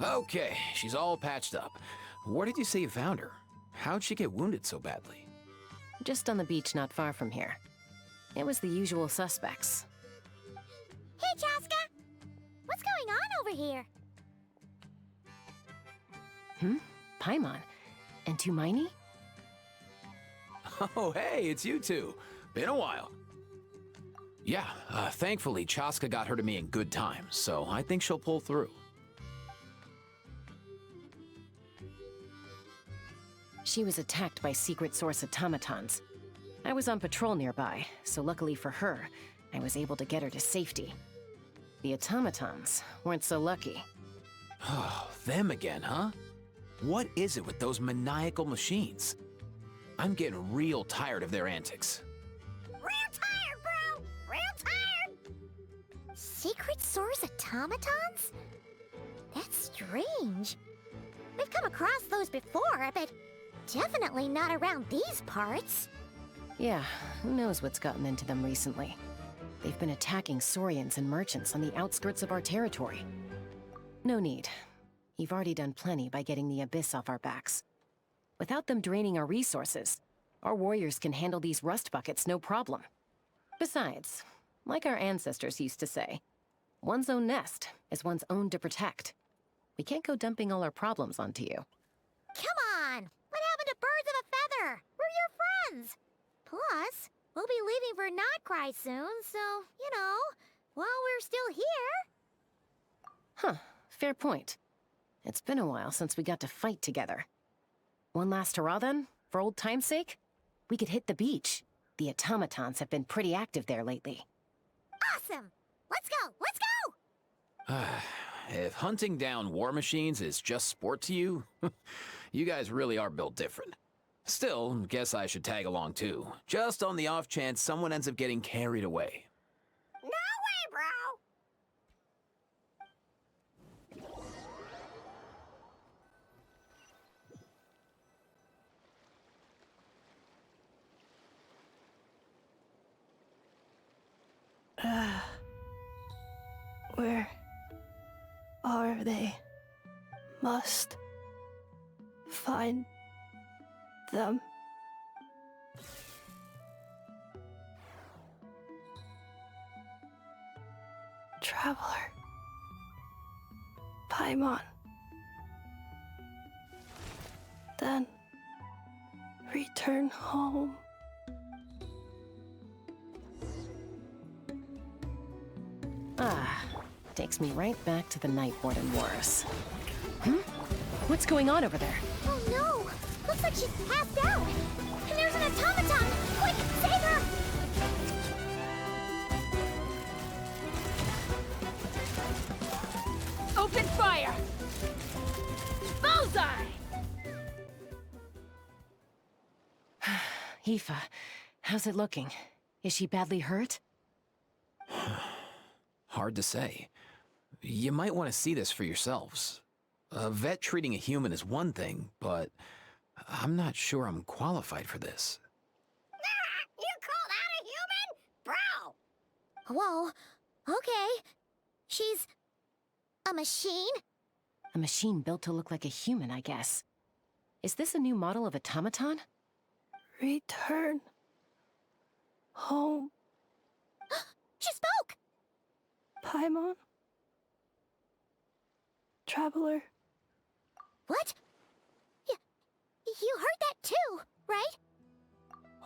Okay, she's all patched up. Where did you say you found her? How'd she get wounded so badly? Just on the beach not far from here. It was the usual suspects. Hey, Chaska! What's going on over here? Paimon. And Tumaini? Oh, hey, it's you two. Been a while. Yeah, thankfully, Chaska got her to me in good time, so I think she'll pull through. She was attacked by secret source automatons. I was on patrol nearby, so luckily for her, I was able to get her to safety. The automatons weren't so lucky. Oh, them again, huh? What is it with those maniacal machines? I'm getting real tired of their antics. Real tired, bro! Real tired! Secret source automatons? That's strange. We've come across those before, but definitely not around these parts. Yeah, who knows what's gotten into them recently. They've been attacking Saurians and merchants on the outskirts of our territory. No need. You've already done plenty by getting the Abyss off our backs. Without them draining our resources, our warriors can handle these rust buckets no problem. Besides, like our ancestors used to say, one's own nest is one's own to protect. We can't go dumping all our problems onto you. Come on! What happened to birds of a feather? We're your friends! Plus, we'll be leaving for Notcry soon, so, you know, while we're still here... Huh, fair point. It's been a while since we got to fight together. One last hurrah then, for old time's sake? We could hit the beach. The automatons have been pretty active there lately. Awesome! Let's go! Let's go! If hunting down war machines is just sport to you, you guys really are built different. Still, guess I should tag along too, just on the off chance someone ends up getting carried away. No way, bro! Where are they? Must find them. Traveler. Paimon. Then return home. Takes me right back to the Nightborn Wars. What's going on over there? Oh no! Looks like she's passed out! And there's an automaton! Quick, save her! Open fire! Bullseye! Aoife, how's it looking? Is she badly hurt? Hard to say. You might want to see this for yourselves. A vet treating a human is one thing, but I'm not sure I'm qualified for this. You call that a human? Bro! Whoa, okay. She's... a machine? A machine built to look like a human, I guess. Is this a new model of automaton? Return home. She spoke! Paimon. Traveler. What? You heard that too, right?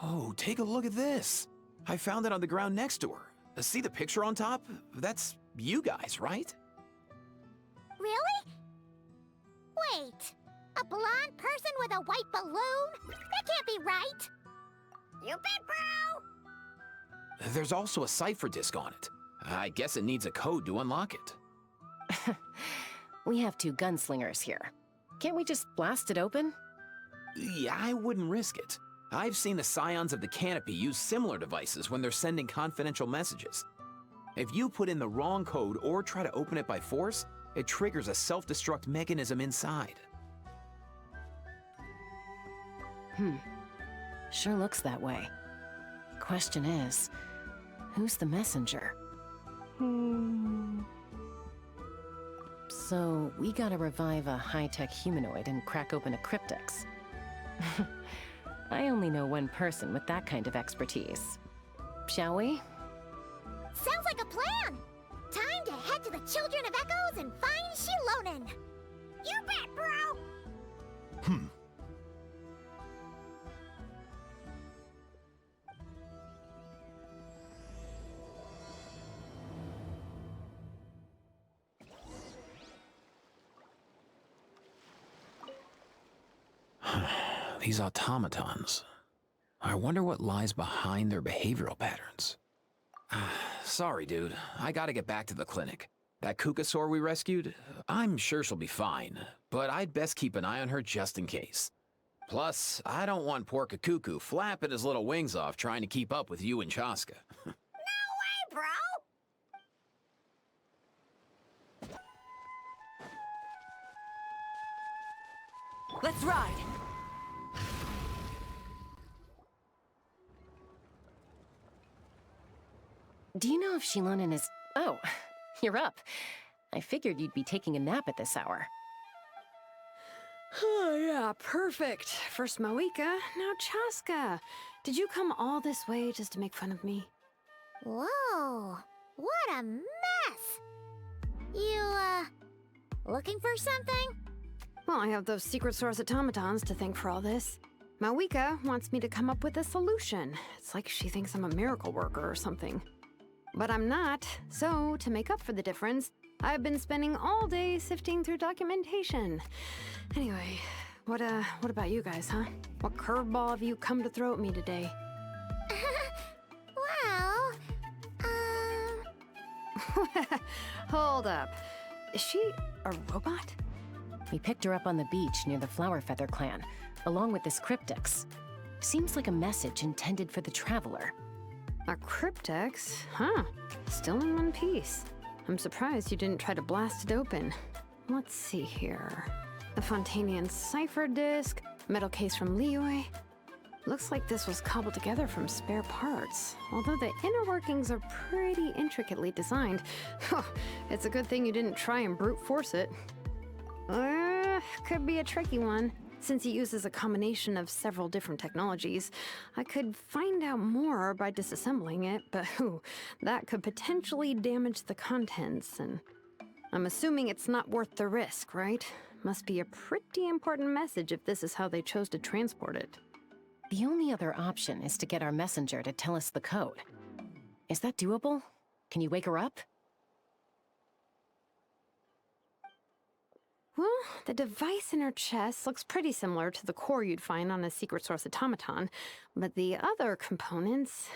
Oh, take a look at this. I found it on the ground next to her. See the picture on top? That's you guys, right? Really? Wait, a blonde person with a white balloon? That can't be right. You bet, bro! There's also a cipher disk on it. I guess it needs a code to unlock it. We have two gunslingers here. Can't we just blast it open? Yeah, I wouldn't risk it. I've seen the Scions of the Canopy use similar devices when they're sending confidential messages. If you put in the wrong code or try to open it by force, it triggers a self-destruct mechanism inside. Sure looks that way. Question is, who's the messenger? So, we gotta revive a high-tech humanoid and crack open a cryptex. I only know one person with that kind of expertise. Shall we? Sounds like a plan! Time to head to the Children of Echoes and find Shilonen! You bet, bro! These automatons. I wonder what lies behind their behavioral patterns. Sorry, dude. I gotta get back to the clinic. That Kukasaur we rescued, I'm sure she'll be fine, but I'd best keep an eye on her just in case. Plus, I don't want poor Kakuku flapping his little wings off trying to keep up with you and Chaska. No way, bro! Let's ride! Do you know if Shilonen is... Oh, you're up. I figured you'd be taking a nap at this hour. Oh, yeah, perfect. First Moika, now Chaska. Did you come all this way just to make fun of me? Whoa, what a mess! You, looking for something? Well, I have those secret source automatons to thank for all this. Moika wants me to come up with a solution. It's like she thinks I'm a miracle worker or something. But I'm not, so to make up for the difference, I've been spending all day sifting through documentation. Anyway, what about you guys, huh? What curveball have you come to throw at me today? Well, Hold up. Is she a robot? We picked her up on the beach near the Flower Feather clan, along with this cryptex. Seems like a message intended for the Traveler. A cryptex? Huh. Still in one piece. I'm surprised you didn't try to blast it open. Let's see here. A Fontanian cipher disk, metal case from Liyue. Looks like this was cobbled together from spare parts. Although the inner workings are pretty intricately designed. It's a good thing you didn't try and brute force it. Could be a tricky one. Since it uses a combination of several different technologies, I could find out more by disassembling it, but that could potentially damage the contents, and I'm assuming it's not worth the risk, right? Must be a pretty important message if this is how they chose to transport it. The only other option is to get our messenger to tell us the code. Is that doable? Can you wake her up? Well, the device in her chest looks pretty similar to the core you'd find on a secret source automaton, but the other components,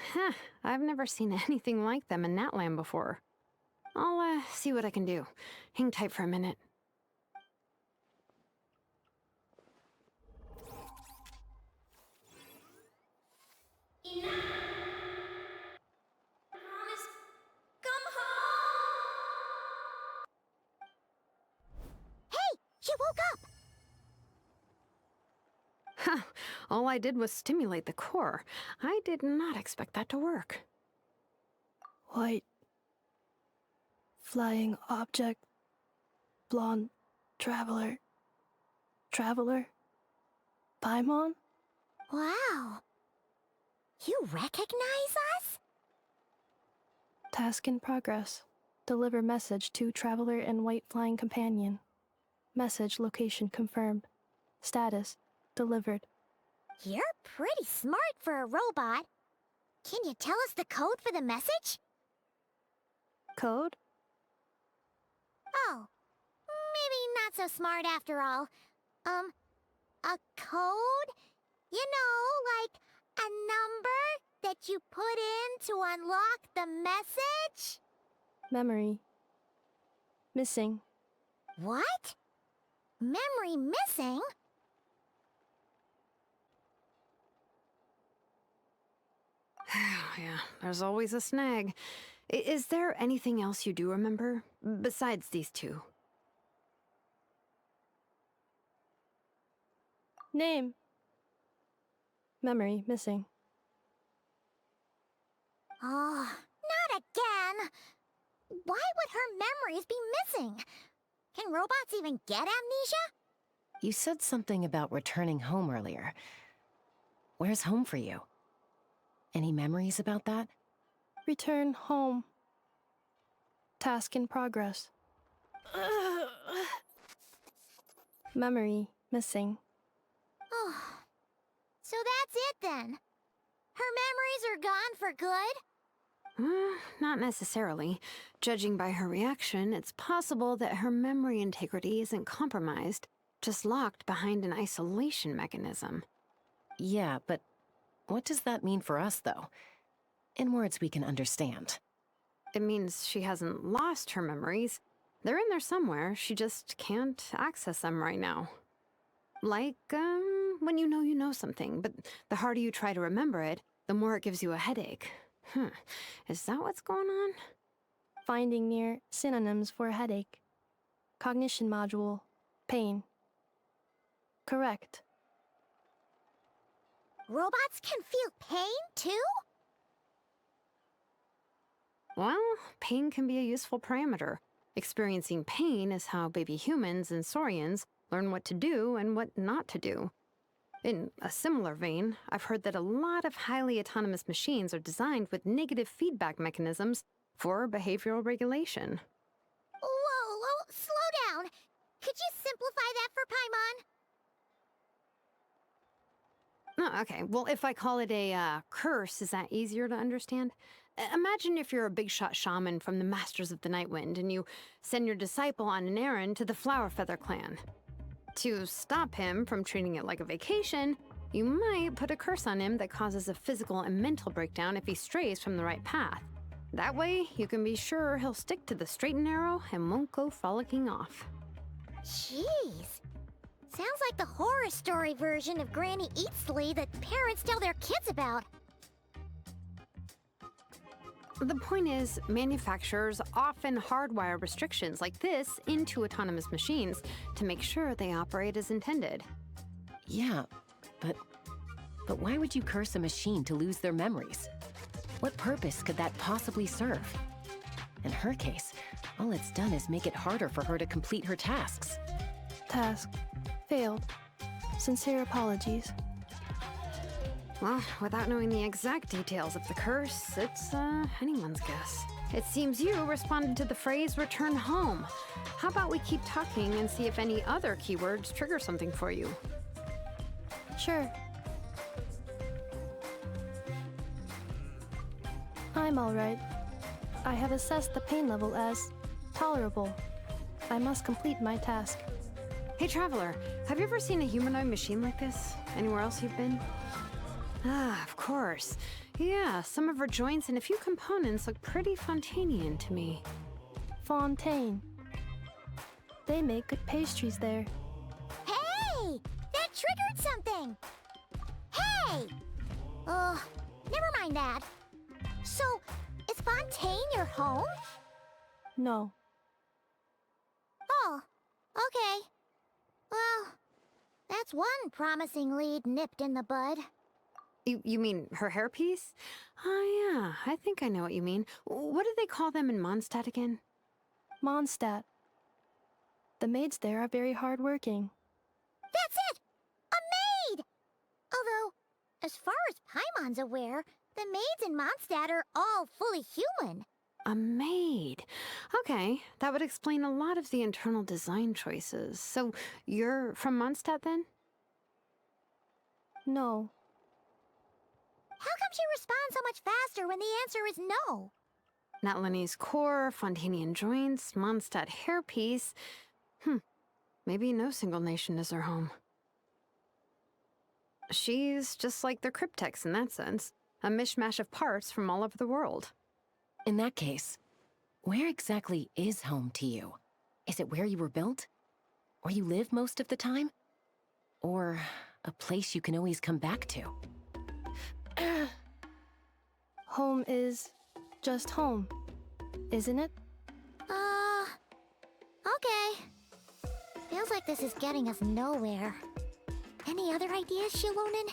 I've never seen anything like them in Natlan before. I'll see what I can do. Hang tight for a minute. She woke up! All I did was stimulate the core. I did not expect that to work. White. Flying object. Blonde. Traveler. Traveler. Paimon? Wow. You recognize us? Task in progress. Deliver message to Traveler and White Flying Companion. Message location confirmed. Status delivered. You're pretty smart for a robot. Can you tell us the code for the message? Code? Oh, maybe not so smart after all. A code? You know, like a number that you put in to unlock the message? Memory. Missing. What? Memory missing? Yeah, there's always a snag. Is there anything else you do remember? Besides these two? Name. Memory missing. Oh, not again! Why would her memories be missing? Can robots even get amnesia? You said something about returning home earlier. Where's home for you? Any memories about that? Return home. Task in progress. Memory missing. Oh, so that's it then. Her memories are gone for good? Not necessarily. Judging by her reaction, it's possible that her memory integrity isn't compromised, just locked behind an isolation mechanism. Yeah, but what does that mean for us, though? In words we can understand. It means she hasn't lost her memories. They're in there somewhere, she just can't access them right now. Like, when you know something, but the harder you try to remember it, the more it gives you a headache. Is that what's going on? Finding near synonyms for headache. Cognition module. Pain. Correct. Robots can feel pain, too? Well, pain can be a useful parameter. Experiencing pain is how baby humans and saurians learn what to do and what not to do. In a similar vein, I've heard that a lot of highly autonomous machines are designed with negative feedback mechanisms for behavioral regulation. Whoa, slow down. Could you simplify that for Paimon? Oh, okay, well, if I call it a curse, is that easier to understand? Imagine if you're a big shot shaman from the Masters of the Nightwind and you send your disciple on an errand to the Flowerfeather clan. To stop him from treating it like a vacation, you might put a curse on him that causes a physical and mental breakdown if he strays from the right path. That way, you can be sure he'll stick to the straight and narrow and won't go frolicking off. Jeez. Sounds like the horror story version of Granny Eatsley that parents tell their kids about. The point is, manufacturers often hardwire restrictions like this into autonomous machines to make sure they operate as intended. Yeah, but why would you curse a machine to lose their memories? What purpose could that possibly serve? In her case, all it's done is make it harder for her to complete her tasks. Task. Failed. Sincere apologies. Well, without knowing the exact details of the curse, it's anyone's guess. It seems you responded to the phrase return home. How about we keep talking and see if any other keywords trigger something for you? Sure. I'm alright. I have assessed the pain level as tolerable. I must complete my task. Hey, Traveler, have you ever seen a humanoid machine like this? Anywhere else you've been? Ah, of course. Yeah, some of her joints and a few components look pretty Fontanian to me. Fontaine. They make good pastries there. Hey! That triggered something! Hey! Never mind that. So, is Fontaine your home? No. Oh, okay. Well, that's one promising lead nipped in the bud. You mean her hairpiece? Oh yeah, I think I know what you mean. What do they call them in Mondstadt again? Mondstadt. The maids there are very hardworking. That's it! A maid! Although, as far as Paimon's aware, the maids in Mondstadt are all fully human. A maid. Okay, that would explain a lot of the internal design choices. So, you're from Mondstadt then? No. How come she responds so much faster when the answer is no? Natlanese core, Fontanian joints, Mondstadt hairpiece. Maybe no single nation is her home. She's just like the Cryptex in that sense. A mishmash of parts from all over the world. In that case, where exactly is home to you? Is it where you were built? Where you live most of the time? Or a place you can always come back to? Home is just home, isn't it? Okay. Feels like this is getting us nowhere. Any other ideas, Shilonen?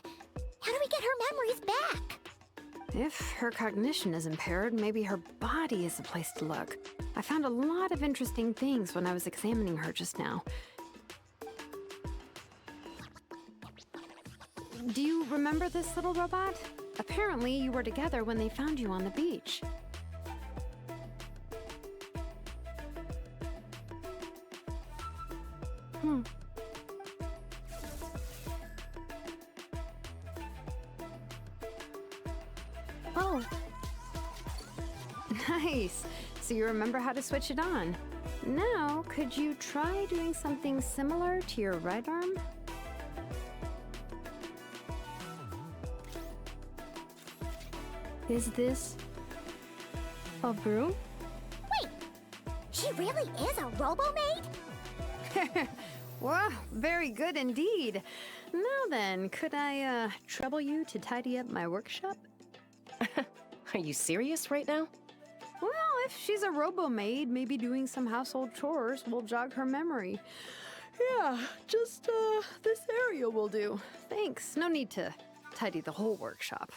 How do we get her memories back? If her cognition is impaired, maybe her body is the place to look. I found a lot of interesting things when I was examining her just now. Do you remember this little robot? Apparently, you were together when they found you on the beach. Oh, Nice. So you remember how to switch it on. Now, could you try doing something similar to your right arm? is this a broom? Wait, she really is a robo-maid? Wow, very good indeed. Now then, could I trouble you to tidy up my workshop? Are you serious right now? Well, if she's a robo-maid, maybe doing some household chores will jog her memory. Yeah, just this area will do. Thanks. No need to tidy the whole workshop.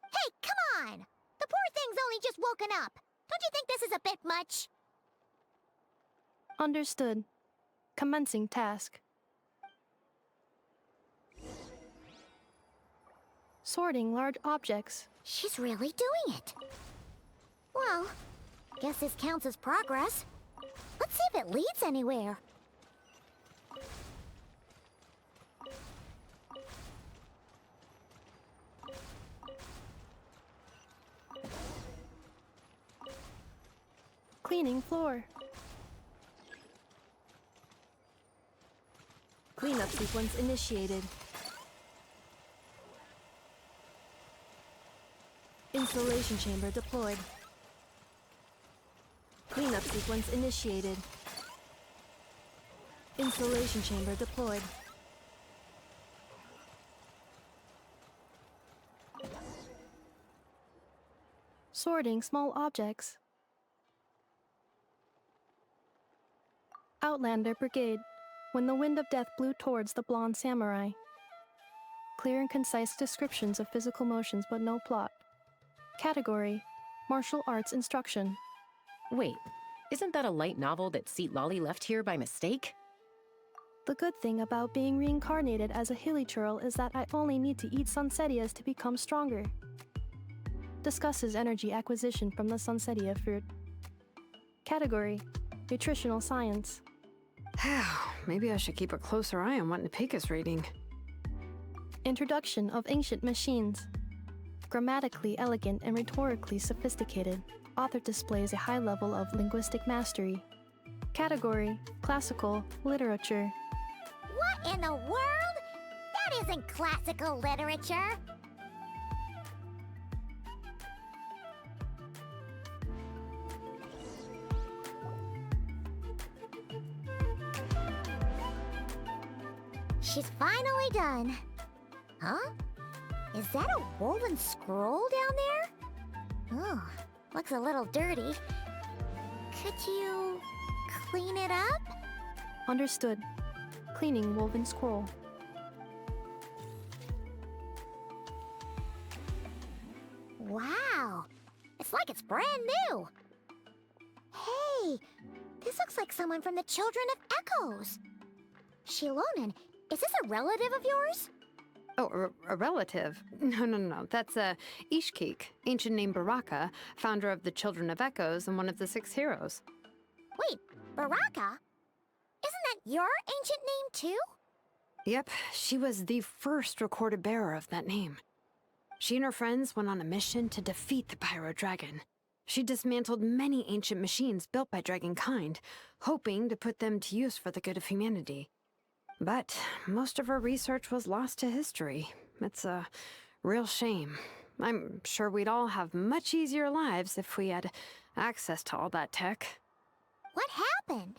Hey, come on! The poor thing's only just woken up. Don't you think this is a bit much? Understood. Commencing task. Sorting large objects. She's really doing it. Well, guess this counts as progress. Let's see if it leads anywhere. Cleaning floor. Cleanup sequence initiated. Installation chamber deployed. Cleanup sequence initiated. Installation chamber deployed. Sorting small objects. Outlander Brigade. When the wind of death blew towards the blonde samurai. Clear and concise descriptions of physical motions but no plot. Category: Martial Arts Instruction. Wait, isn't that a light novel that Seat Lolly left here by mistake? The good thing about being reincarnated as a hilly churl is that I only need to eat Sunsettias to become stronger. Discusses energy acquisition from the Sunsettia fruit. Category: Nutritional Science. Maybe I should keep a closer eye on what Napika's reading. Introduction of Ancient Machines. Grammatically elegant and rhetorically sophisticated, author displays a high level of linguistic mastery. Category: Classical Literature. What in the world? That isn't classical literature. She's finally done. Huh? Is that a woven scroll down there? Oh, looks a little dirty. Could you clean it up? Understood. Cleaning woven scroll. Wow, it's like it's brand new. Hey, this looks like someone from the Children of Echoes. Shilonen, is this a relative of yours? Oh, a relative? No. That's Ishkik, ancient name Baraka, founder of the Children of Echoes and one of the 6 heroes. Wait, Baraka? Isn't that your ancient name too? Yep, she was the first recorded bearer of that name. She and her friends went on a mission to defeat the Pyro Dragon. She dismantled many ancient machines built by Dragonkind, hoping to put them to use for the good of humanity. But most of her research was lost to history. It's a real shame. I'm sure we'd all have much easier lives if we had access to all that tech. What happened?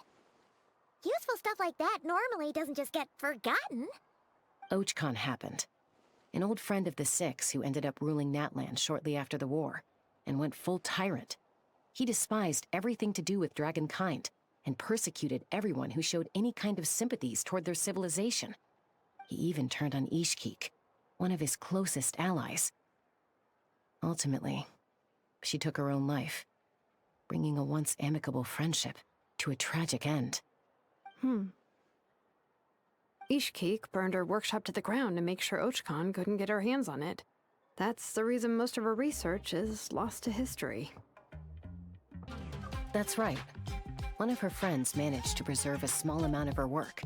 Useful stuff like that normally doesn't just get forgotten. Ochcon happened. An old friend of the 6 who ended up ruling Natlan shortly after the war, and went full tyrant. He despised everything to do with Dragonkind, and persecuted everyone who showed any kind of sympathies toward their civilization. He even turned on Ishkik, one of his closest allies. Ultimately, she took her own life. bringing a once amicable friendship to a tragic end. Ishkeek burned her workshop to the ground to make sure Ochkon couldn't get her hands on it. That's the reason most of her research is lost to history. That's right. One of her friends managed to preserve a small amount of her work.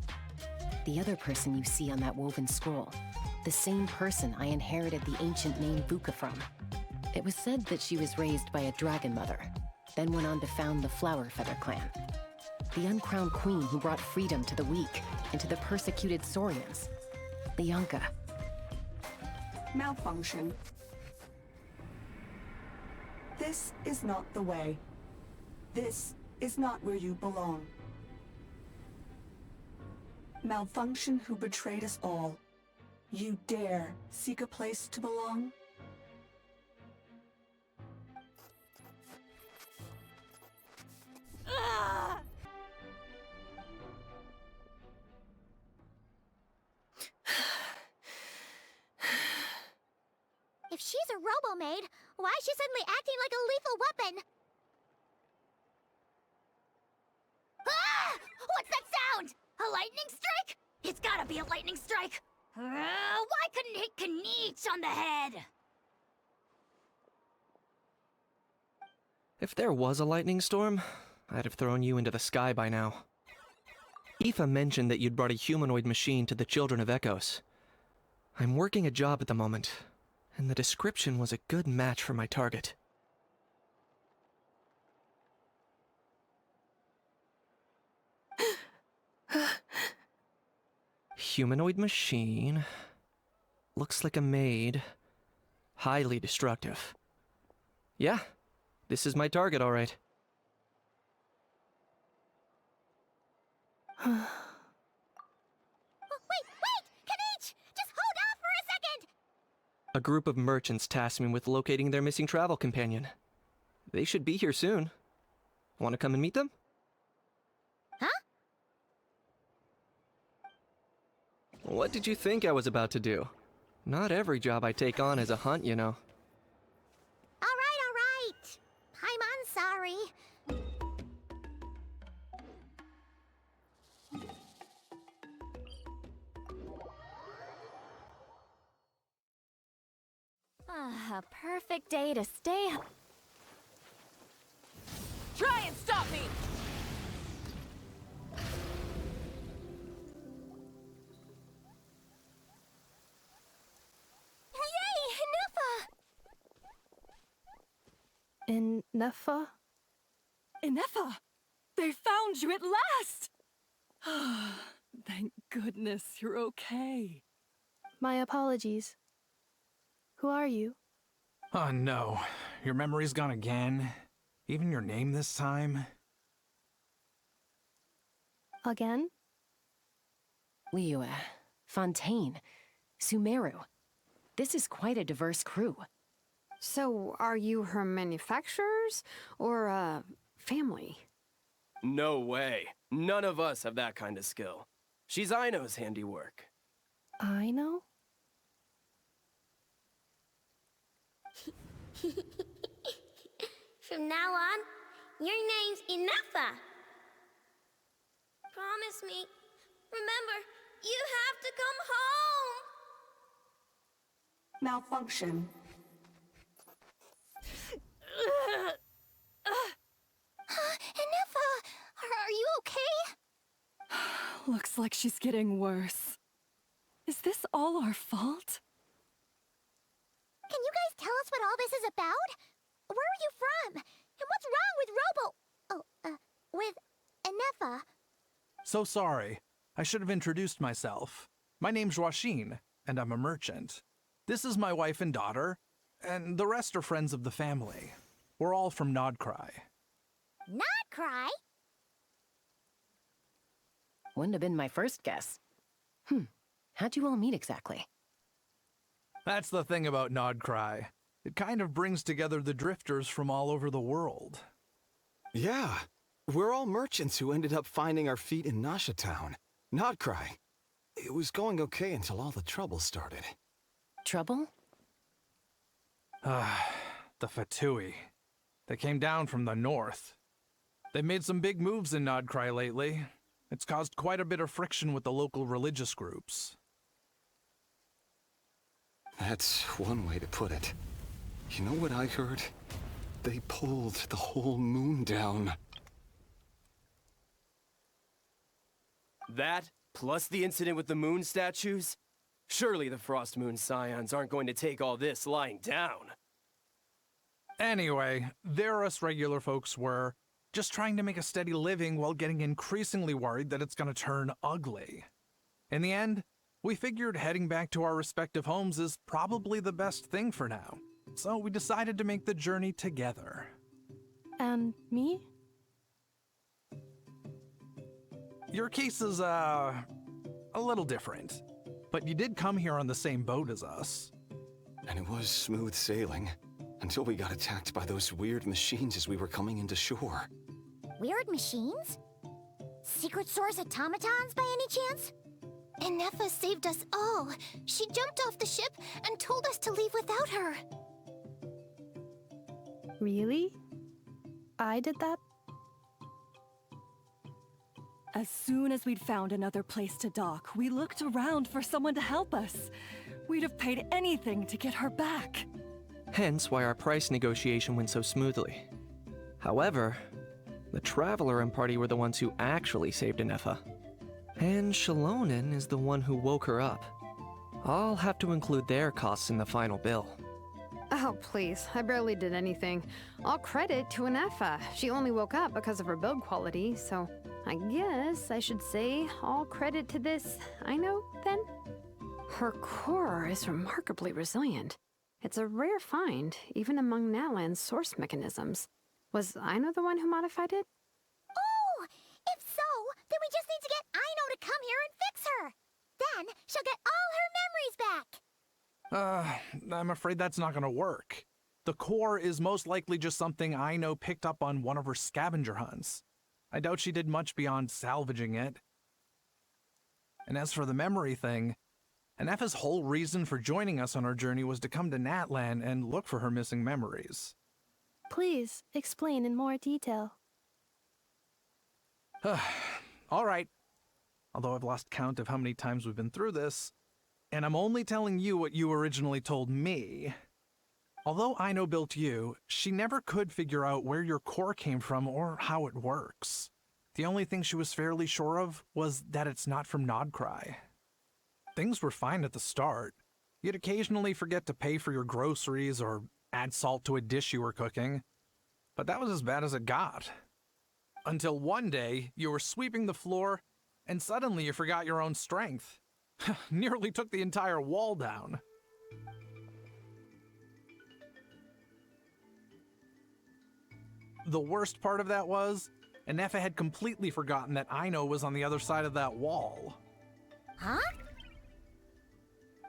The other person you see on that woven scroll, the same person I inherited the ancient name Vuka from. It was said that she was raised by a dragon mother, then went on to found the Flower Feather clan. The uncrowned queen who brought freedom to the weak and to the persecuted Saurians. Lianka. Malfunction. This is not the way. This is not where you belong. Malfunction who betrayed us all. You dare seek a place to belong? If she's a robo-maid, why is she suddenly acting like a lethal weapon? Ah! What's that sound? A lightning strike? It's gotta be a lightning strike! Why couldn't it hit Kniech on the head? If there was a lightning storm, I'd have thrown you into the sky by now. Ineffa mentioned that you'd brought a humanoid machine to the Children of Echoes. I'm working a job at the moment, and the description was a good match for my target. Humanoid machine. Looks like a maid. Highly destructive. Yeah, this is my target, all right. Wait! Kniech! Just hold off for a second! A group of merchants tasked me with locating their missing travel companion. They should be here soon. Want to come and meet them? Huh? What did you think I was about to do? Not every job I take on is a hunt, you know. All right. I'm sorry. A perfect day to stay up. Try and stop me! Yay, Ineffa! Ineffa? Ineffa! They found you at last! Thank goodness you're okay. My apologies. Who are you? Oh no, your memory's gone again? Even your name this time? Again? Liyue, Fontaine, Sumeru. This is quite a diverse crew. So, are you her manufacturers or family? No way. None of us have that kind of skill. She's Aino's handiwork. I know? From now on, your name's Ineffa. Promise me. Remember, you have to come home. Malfunction. Ineffa, are you okay? Looks like she's getting worse. Is this all our fault? Can you guys tell us what all this is about? Where are you from? And what's wrong with Ineffa? So sorry. I should have introduced myself. My name's Joachine, and I'm a merchant. This is my wife and daughter, and the rest are friends of the family. We're all from Nodcry. Not cry? Wouldn't have been my first guess. How'd you all meet exactly? That's the thing about Nodcry. It kind of brings together the drifters from all over the world. Yeah, we're all merchants who ended up finding our feet in Nasha Town. Nodcry. It was going okay until all the trouble started. Trouble? The Fatui. They came down from the north. They've made some big moves in Nodcry lately. It's caused quite a bit of friction with the local religious groups. That's one way to put it. You know what I heard? They pulled the whole moon down. That, plus the incident with the moon statues? Surely the Frost Moon Scions aren't going to take all this lying down. Anyway, there us regular folks were, just trying to make a steady living while getting increasingly worried that it's gonna turn ugly. In the end, we figured heading back to our respective homes is probably the best thing for now. So we decided to make the journey together. And me? Your case is, a little different. But you did come here on the same boat as us. And it was smooth sailing, until we got attacked by those weird machines as we were coming into shore. Weird machines? Secret Source automatons by any chance? Ineffa saved us all. She jumped off the ship and told us to leave without her. Really? I did that? As soon as we'd found another place to dock, we looked around for someone to help us. We'd have paid anything to get her back. Hence why our price negotiation went so smoothly. However, the Traveler and party were the ones who actually saved Ineffa. And Shalonen is the one who woke her up. I'll have to include their costs in the final bill. Oh, please. I barely did anything. All credit to Ineffa. She only woke up because of her build quality, so I guess I should say all credit to this Aino, then? Her core is remarkably resilient. It's a rare find, even among Natlan's source mechanisms. Was Aino the one who modified it? Oh! If so, then we just need to get Aino to come here and fix her! Then she'll get all her memories back! I'm afraid that's not gonna work. The core is most likely just something Aino picked up on one of her scavenger hunts. I doubt she did much beyond salvaging it. And as for the memory thing, Ineffa's whole reason for joining us on our journey was to come to Natlan and look for her missing memories. Please, explain in more detail. All right. Although I've lost count of how many times we've been through this, and I'm only telling you what you originally told me. Although Aino built you, she never could figure out where your core came from or how it works. The only thing she was fairly sure of was that it's not from Nodcry. Things were fine at the start. You'd occasionally forget to pay for your groceries or add salt to a dish you were cooking. But that was as bad as it got. Until one day, you were sweeping the floor, and suddenly you forgot your own strength. Nearly took the entire wall down. The worst part of that was, Ineffa had completely forgotten that Aino was on the other side of that wall. Huh?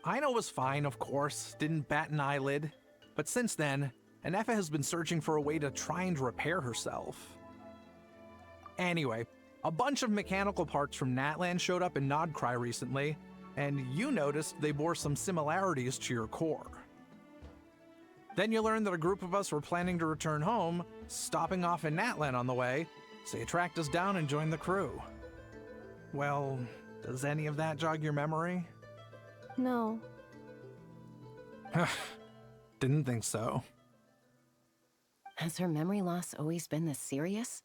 Aino was fine, of course, didn't bat an eyelid. But since then, Ineffa has been searching for a way to try and repair herself. Anyway, a bunch of mechanical parts from Natlan showed up in Nodcry recently, and you noticed they bore some similarities to your core. Then you learned that a group of us were planning to return home, stopping off in Natlan on the way, so you tracked us down and joined the crew. Well, does any of that jog your memory? No. Didn't think so. Has her memory loss always been this serious?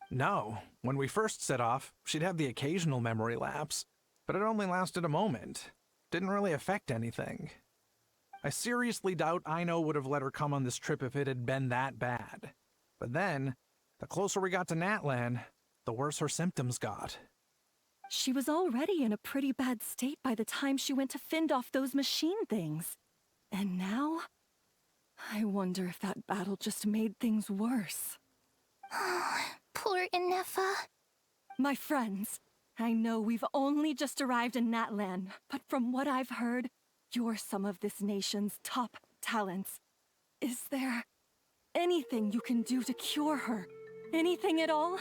No. When we first set off, she'd have the occasional memory lapse, but it only lasted a moment. Didn't really affect anything. I seriously doubt Aino would have let her come on this trip if it had been that bad. But then, the closer we got to Natlan, the worse her symptoms got. She was already in a pretty bad state by the time she went to fend off those machine things. And now? I wonder if that battle just made things worse. Poor Ineffa. My friends, I know we've only just arrived in Natlan, but from what I've heard, you're some of this nation's top talents. Is there anything you can do to cure her? Anything at all?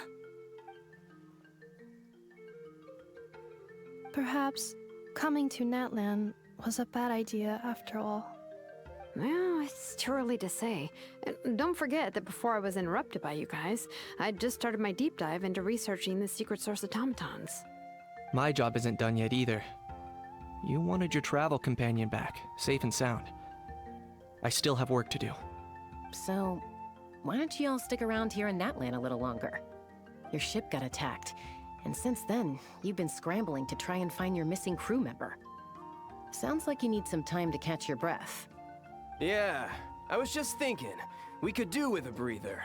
Perhaps coming to Natlan was a bad idea after all. Well, it's too early to say. And don't forget that before I was interrupted by you guys, I'd just started my deep dive into researching the secret source automatons. My job isn't done yet either. You wanted your travel companion back, safe and sound. I still have work to do. So, why don't you all stick around here in Natlan a little longer? Your ship got attacked, and since then, you've been scrambling to try and find your missing crew member. Sounds like you need some time to catch your breath. Yeah, I was just thinking, we could do with a breather.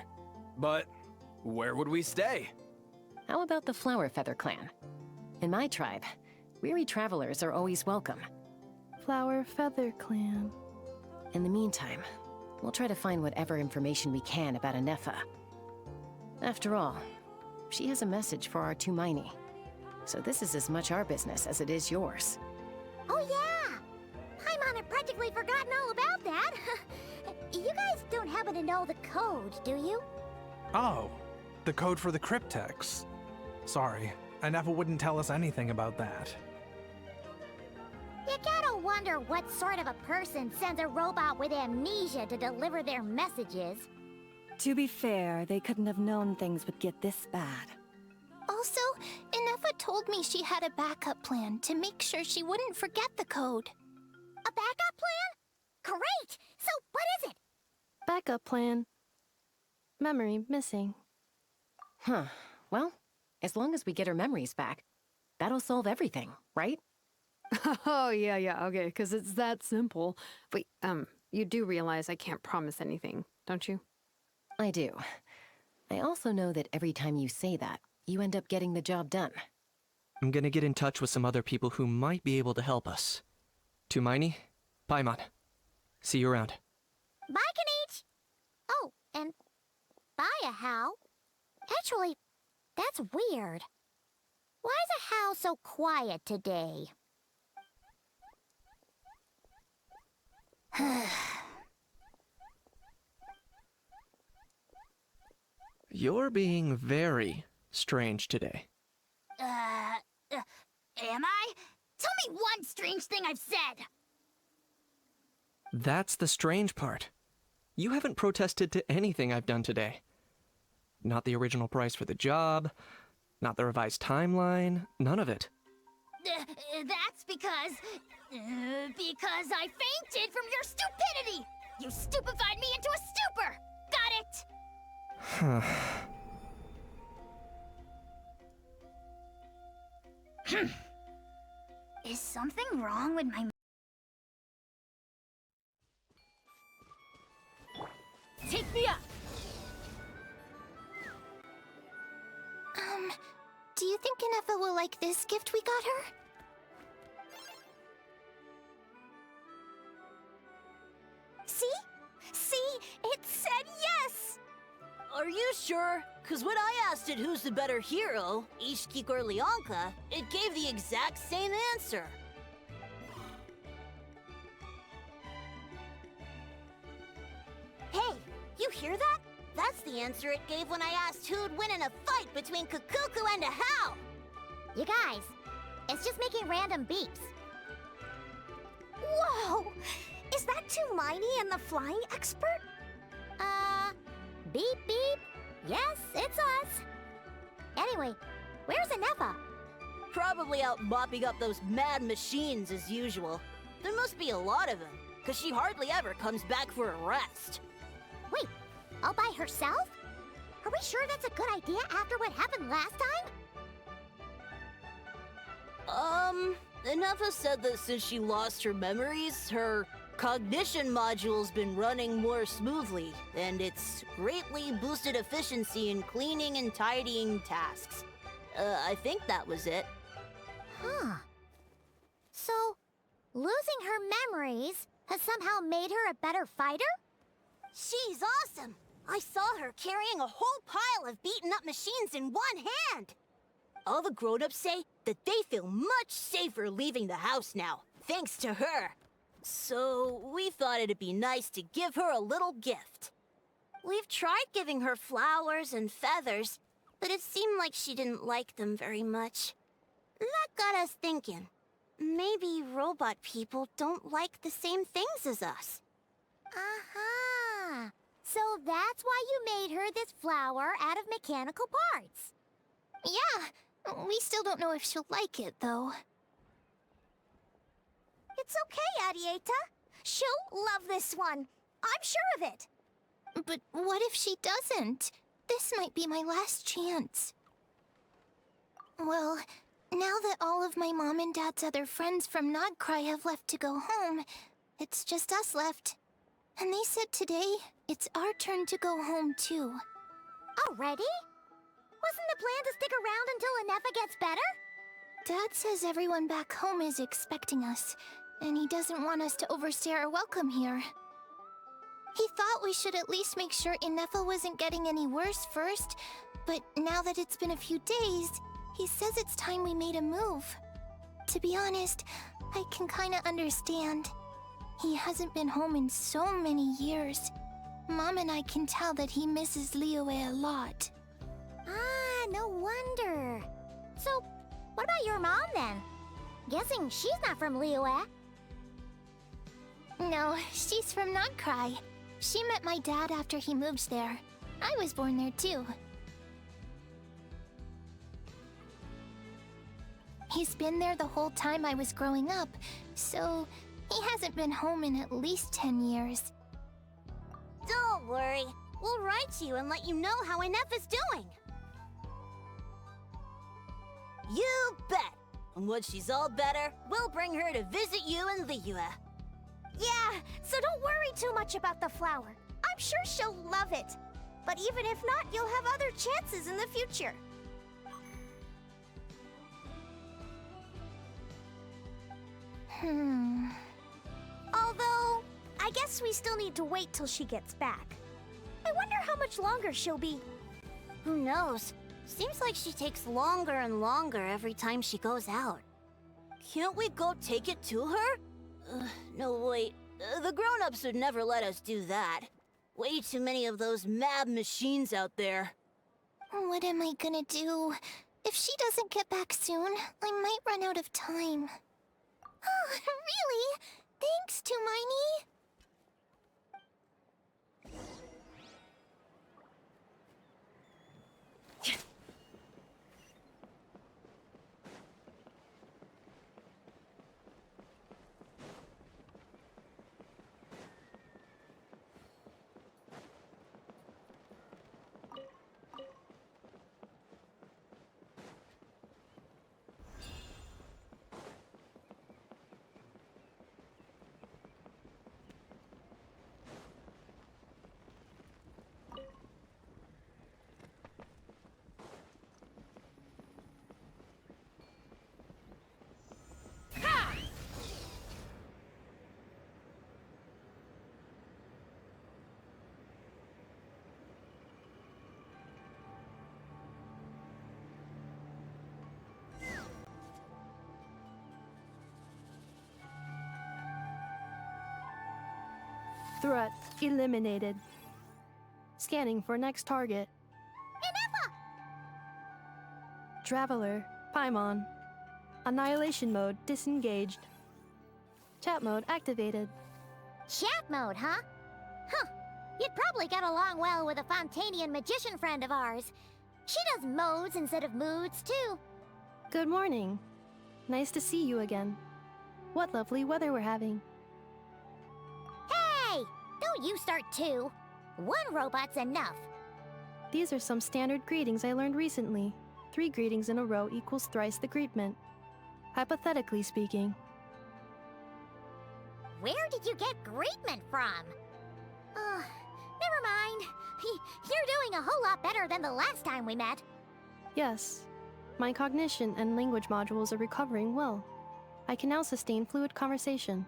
But where would we stay? How about the Flower Feather Clan? In my tribe, weary travelers are always welcome. Flower Feather Clan. In the meantime, we'll try to find whatever information we can about Ineffa. After all, she has a message for our Tumaini. So this is as much our business as it is yours. Oh yeah! Paimon had practically forgotten all about that. You guys don't happen to know the code, do you? Oh, the code for the cryptex. Sorry, Ineffa wouldn't tell us anything about that. You gotta wonder what sort of a person sends a robot with amnesia to deliver their messages. To be fair, they couldn't have known things would get this bad. Also, Ineffa told me she had a backup plan to make sure she wouldn't forget the code. A backup plan? Great! So what is it? Backup plan. Memory missing. Huh. Well, as long as we get her memories back, that'll solve everything, right? Oh, yeah, okay, because it's that simple. Wait, you do realize I can't promise anything, don't you? I do. I also know that every time you say that, you end up getting the job done. I'm gonna get in touch with some other people who might be able to help us. Tumaini, Paimon. See you around. Bye, Kanich! Oh, and bye, How. Actually, that's weird. Why is How so quiet today? You're being very strange today. Am I? Tell me one strange thing I've said! That's the strange part. You haven't protested to anything I've done today. Not the original price for the job, not the revised timeline, none of it. That's because I fainted from your stupidity! You stupefied me into a stupor! Got it? Is something wrong with my... Take me up! Do you think Ineffa will like this gift we got her? See? See? It said yes! Are you sure? Cause when I asked it who's the better hero, Ishkik or Leonka, it gave the exact same answer. Hey, you hear that? That's the answer it gave when I asked who'd win in a fight between Kukuku and a How. You guys, it's just making random beeps. Whoa! Is that Tumaini and the flying expert? Beep beep. Yes, it's us. Anyway, where's Ineffa? Probably out mopping up those mad machines as usual. There must be a lot of them, cause she hardly ever comes back for a rest. Wait, all by herself? Are we sure that's a good idea after what happened last time? Ineffa said that since she lost her memories, her cognition module's been running more smoothly, and it's greatly boosted efficiency in cleaning and tidying tasks. I think that was it. Huh. So, losing her memories has somehow made her a better fighter? She's awesome. I saw her carrying a whole pile of beaten up machines in one hand. All the grown-ups say that they feel much safer leaving the house now, thanks to her. So, we thought it'd be nice to give her a little gift. We've tried giving her flowers and feathers, but it seemed like she didn't like them very much. That got us thinking. Maybe robot people don't like the same things as us. Uh-huh. So that's why you made her this flower out of mechanical parts. Yeah, we still don't know if she'll like it, though. It's okay, Arieta. She'll love this one. I'm sure of it. But what if she doesn't? This might be my last chance. Well, now that all of my mom and dad's other friends from Nodcry have left to go home, it's just us left. And they said today, it's our turn to go home too. Already? Wasn't the plan to stick around until Ineffa gets better? Dad says everyone back home is expecting us, and he doesn't want us to overstay our welcome here. He thought we should at least make sure Ineffa wasn't getting any worse first, but now that it's been a few days, he says it's time we made a move. To be honest, I can kinda understand. He hasn't been home in so many years. Mom and I can tell that he misses Liyue a lot. Ah, no wonder. So, what about your mom then? Guessing she's not from Liyue. No, she's from Nodcry. She met my dad after he moved there. I was born there too. He's been there the whole time I was growing up, so he hasn't been home in at least 10 years. Don't worry. We'll write to you and let you know how Ineffa's doing. You bet! And when she's all better, we'll bring her to visit you in Liyue. Yeah, so don't worry too much about the flower. I'm sure she'll love it. But even if not, you'll have other chances in the future. Although, I guess we still need to wait till she gets back. I wonder how much longer she'll be. Who knows? Seems like she takes longer and longer every time she goes out. Can't we go take it to her? No, wait. The grown-ups would never let us do that. Way too many of those mad machines out there. What am I gonna do? If she doesn't get back soon, I might run out of time. Oh, really? Thanks, Tumaini. Threat eliminated. Scanning for next target. Ineffa! Traveler, Paimon. Annihilation mode disengaged. Chat mode activated. Chat mode, huh? Huh. You'd probably get along well with a Fontanian magician friend of ours. She does modes instead of moods, too. Good morning. Nice to see you again. What lovely weather we're having. Hey! Don't you start too. One robot's enough. These are some standard greetings I learned recently. 3 greetings in a row equals thrice the greetment. Hypothetically speaking. Where did you get greetment from? Never mind. You're doing a whole lot better than the last time we met. Yes. My cognition and language modules are recovering well. I can now sustain fluid conversation.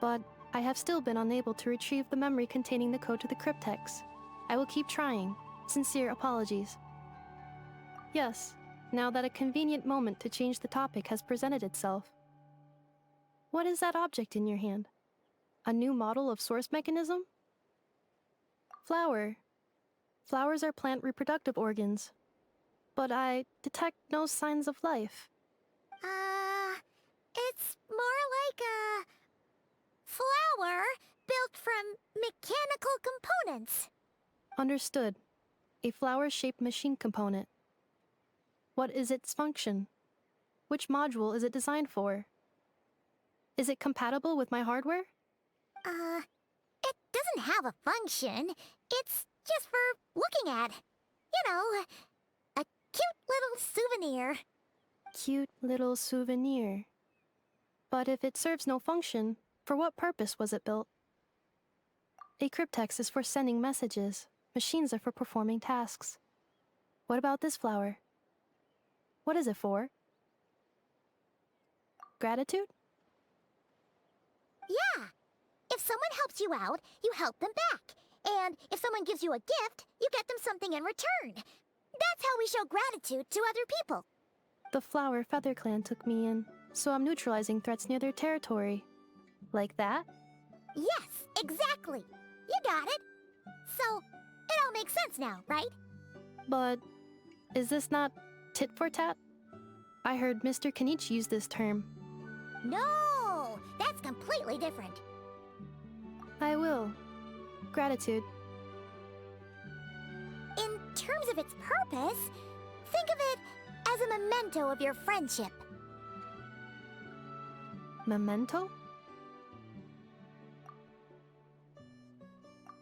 But I have still been unable to retrieve the memory containing the code to the cryptex. I will keep trying. Sincere apologies. Yes, now that a convenient moment to change the topic has presented itself. What is that object in your hand? A new model of source mechanism? Flower. Flowers are plant reproductive organs. But I detect no signs of life. It's more like a flower built from sense. Understood. A flower-shaped machine component. What is its function? Which module is it designed for? Is it compatible with my hardware? It doesn't have a function. It's just for looking at. You know, a cute little souvenir. Cute little souvenir. But if it serves no function, for what purpose was it built? A cryptex is for sending messages. Machines are for performing tasks. What about this flower? What is it for? Gratitude? Yeah. If someone helps you out, you help them back. And if someone gives you a gift, you get them something in return. That's how we show gratitude to other people. The flower Feather Clan took me in, so I'm neutralizing threats near their territory. Like that? Yes, exactly. You got it. So, it all makes sense now, right? But is this not tit for tat? I heard Mr. Kenichi use this term. No, that's completely different. I will. Gratitude. In terms of its purpose, think of it as a memento of your friendship. Memento?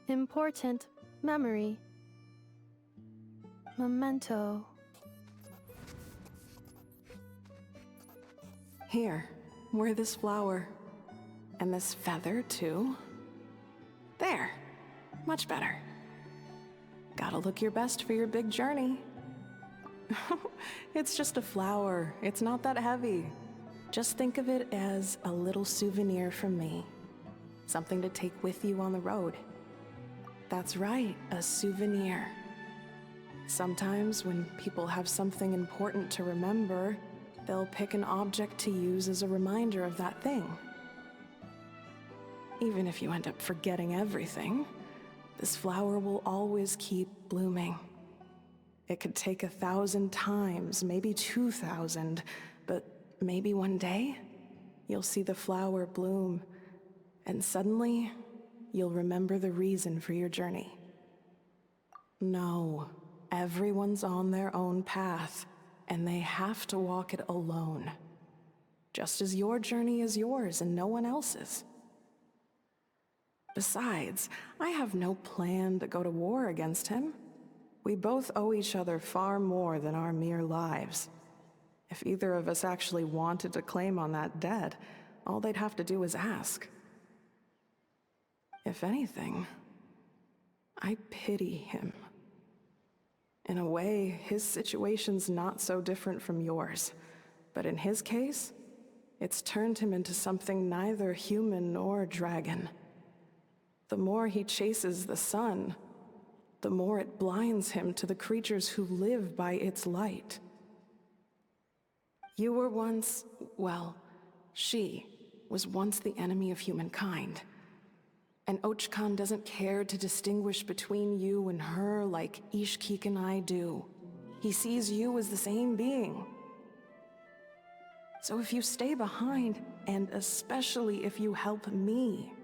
Important memory. Memento. Here, wear this flower. And this feather, too. There. Much better. Gotta look your best for your big journey. It's just a flower. It's not that heavy. Just think of it as a little souvenir from me. Something to take with you on the road. That's right, a souvenir. Sometimes when people have something important to remember, they'll pick an object to use as a reminder of that thing. Even if you end up forgetting everything, this flower will always keep blooming. It could take 1,000 times, maybe 2,000, but maybe one day, you'll see the flower bloom, and suddenly, you'll remember the reason for your journey. No, everyone's on their own path, and they have to walk it alone. Just as your journey is yours and no one else's. Besides, I have no plan to go to war against him. We both owe each other far more than our mere lives. If either of us actually wanted to claim on that debt, all they'd have to do is ask. If anything, I pity him. In a way, his situation's not so different from yours. But in his case, it's turned him into something neither human nor dragon. The more he chases the sun, the more it blinds him to the creatures who live by its light. You were once, well, she was once the enemy of humankind. And Ochkan doesn't care to distinguish between you and her like Ishkik and I do. He sees you as the same being. So if you stay behind, and especially if you help me,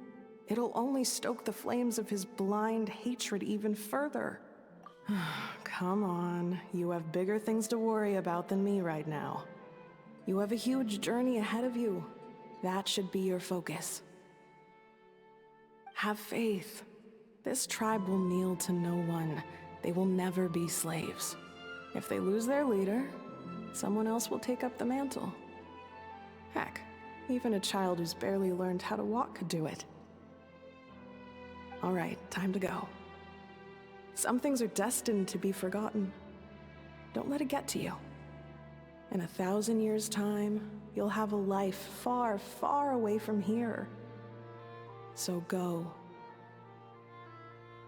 it'll only stoke the flames of his blind hatred even further. Come on, you have bigger things to worry about than me right now. You have a huge journey ahead of you. That should be your focus. Have faith. This tribe will kneel to no one. They will never be slaves. If they lose their leader, someone else will take up the mantle. Heck, even a child who's barely learned how to walk could do it. All right, time to go. Some things are destined to be forgotten. Don't let it get to you. In 1,000 years' time, you'll have a life far, far away from here. So go.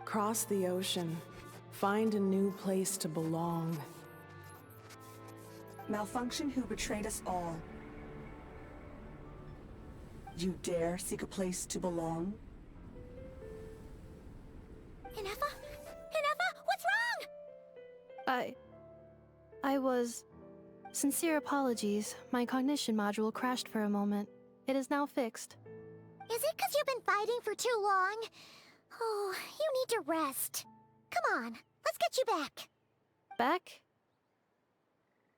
Cross the ocean. Find a new place to belong. Malfunction who betrayed us all. You dare seek a place to belong? Ineffa? Ineffa, what's wrong? I was... Sincere apologies. My cognition module crashed for a moment. It is now fixed. Is it because you've been fighting for too long? Oh, you need to rest. Come on, let's get you back. Back?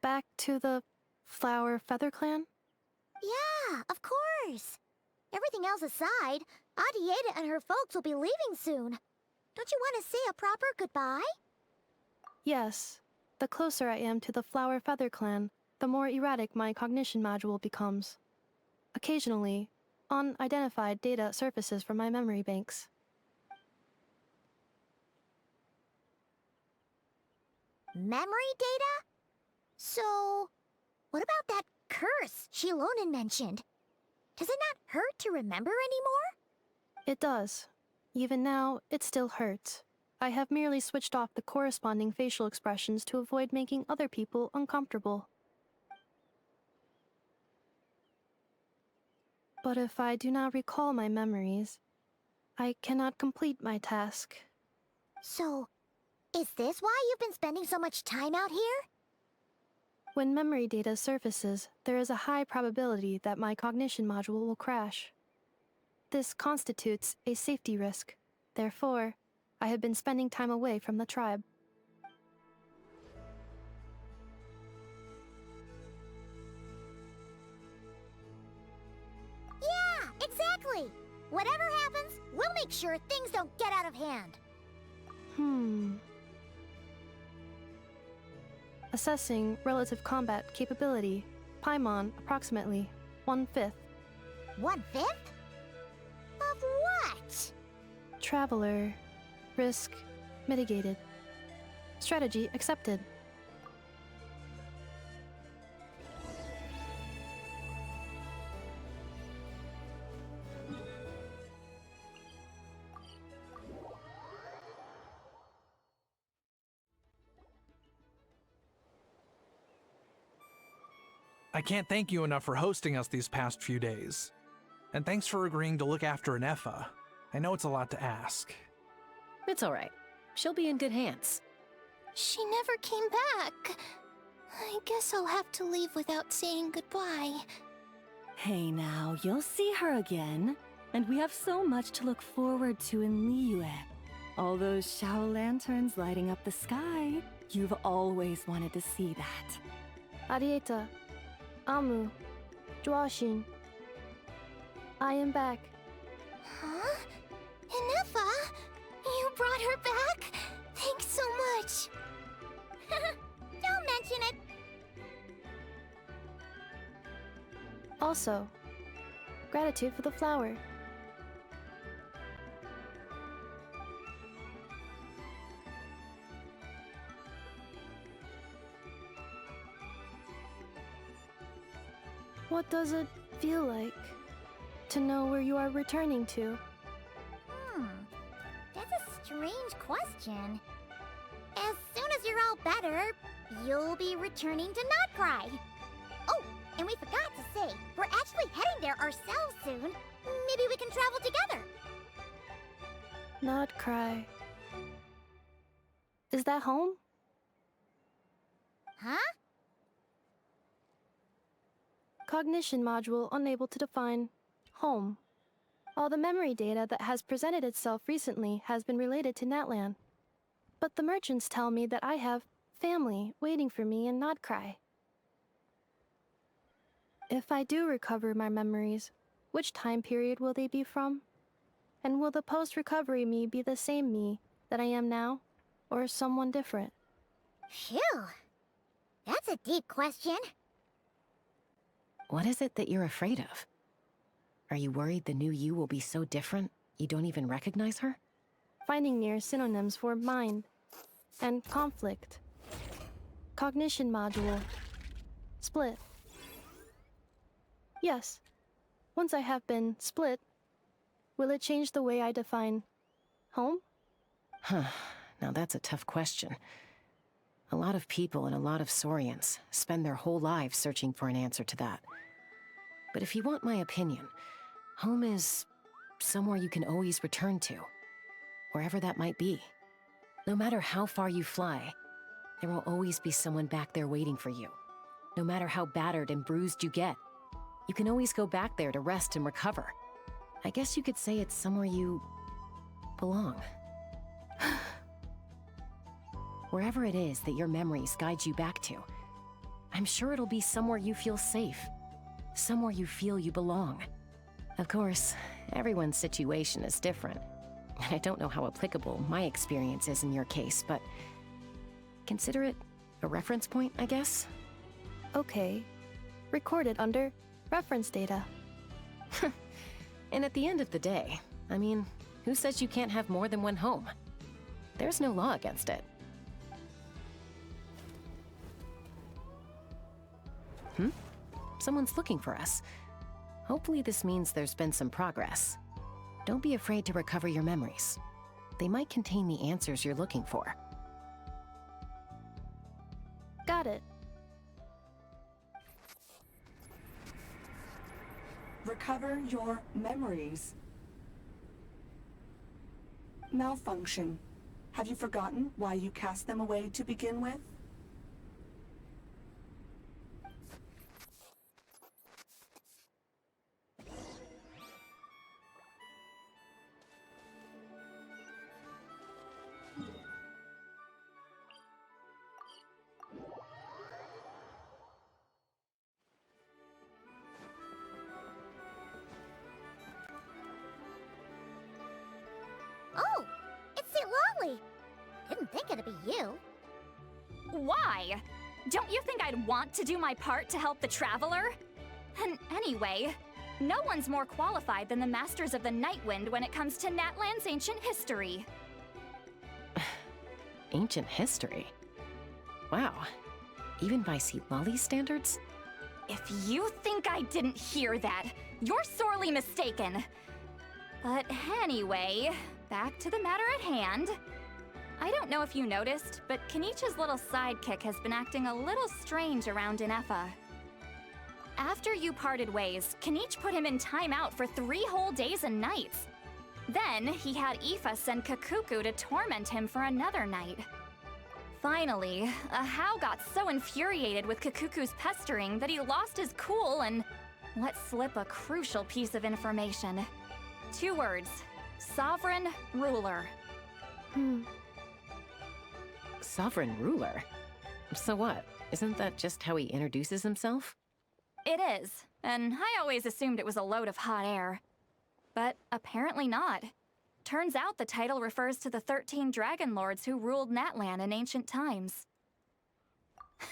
Back to the Flower Feather Clan? Yeah, of course. Everything else aside, Adieta and her folks will be leaving soon. Don't you want to say a proper goodbye? Yes. The closer I am to the Flower Feather Clan, the more erratic my cognition module becomes. Occasionally, unidentified data surfaces from my memory banks. Memory data? So, what about that curse Shilonen mentioned? Does it not hurt to remember anymore? It does. Even now, it still hurts. I have merely switched off the corresponding facial expressions to avoid making other people uncomfortable. But if I do not recall my memories, I cannot complete my task. So, is this why you've been spending so much time out here? When memory data surfaces, there is a high probability that my cognition module will crash. This constitutes a safety risk. Therefore, I have been spending time away from the tribe. Yeah, exactly! Whatever happens, we'll make sure things don't get out of hand. Assessing relative combat capability. Paimon, approximately 1/5. 1/5? Of what? Traveler. Risk mitigated. Strategy accepted. I can't thank you enough for hosting us these past few days. And thanks for agreeing to look after Ineffa. I know it's a lot to ask. It's alright. She'll be in good hands. She never came back. I guess I'll have to leave without saying goodbye. Hey now, you'll see her again. And we have so much to look forward to in Liyue. All those Shao lanterns lighting up the sky. You've always wanted to see that. Arieta. Amu. Joashin. I am back. Huh? Ineffa? You brought her back? Thanks so much. Don't mention it. Also, gratitude for the flower. What does it feel like to know where you are returning to? That's a strange question. As soon as you're all better, you'll be returning to Notcry. Oh, and we forgot to say, we're actually heading there ourselves soon. Maybe we can travel together. Not cry. Is that home? Huh? Cognition module unable to define home. All the memory data that has presented itself recently has been related to Natlan. But the merchants tell me that I have family waiting for me in Notcry. If I do recover my memories, which time period will they be from? And will the post-recovery me be the same me that I am now, or someone different? Phew. That's a deep question. What is it that you're afraid of? Are you worried the new you will be so different you don't even recognize her? Finding near synonyms for mind and conflict. Cognition module. Split. Yes. Once I have been split, will it change the way I define home? Huh. Now that's a tough question. A lot of people and a lot of Saurians spend their whole lives searching for an answer to that. But if you want my opinion, home is somewhere you can always return to, wherever that might be. No matter how far you fly, there will always be someone back there waiting for you. No matter how battered and bruised you get, you can always go back there to rest and recover. I guess you could say it's somewhere you belong. Wherever it is that your memories guide you back to, I'm sure it'll be somewhere you feel safe. Somewhere you feel you belong. Of course, everyone's situation is different. And I don't know how applicable my experience is in your case, but consider it a reference point, I guess? Okay. Recorded under reference data. And at the end of the day, I mean, who says you can't have more than one home? There's no law against it. Someone's looking for us. Hopefully this means there's been some progress. Don't be afraid to recover your memories. They might contain the answers you're looking for. Got it. Recover your memories. Malfunction. Have you forgotten why you cast them away to begin with? Oh, it's St. Lolly. Didn't think it'd be you. Why? Don't you think I'd want to do my part to help the Traveler? And anyway, no one's more qualified than the Masters of the Nightwind when it comes to Natlan's ancient history. Ancient history? Wow. Even by St. Lolly's standards? If you think I didn't hear that, you're sorely mistaken. But anyway, back to the matter at hand. I don't know if you noticed, but Kenichi's little sidekick has been acting a little strange around Ineffa. After you parted ways, Kenichi put him in timeout for 3 whole days and nights. Then, he had Aoife send Kakuku to torment him for another night. Finally, Ahau got so infuriated with Kakuku's pestering that he lost his cool and let slip a crucial piece of information. 2 words. Sovereign Ruler. Sovereign ruler? So what? Isn't that just how he introduces himself? It is, and I always assumed it was a load of hot air. But apparently not. Turns out the title refers to the 13 Dragon Lords who ruled Natlan in ancient times.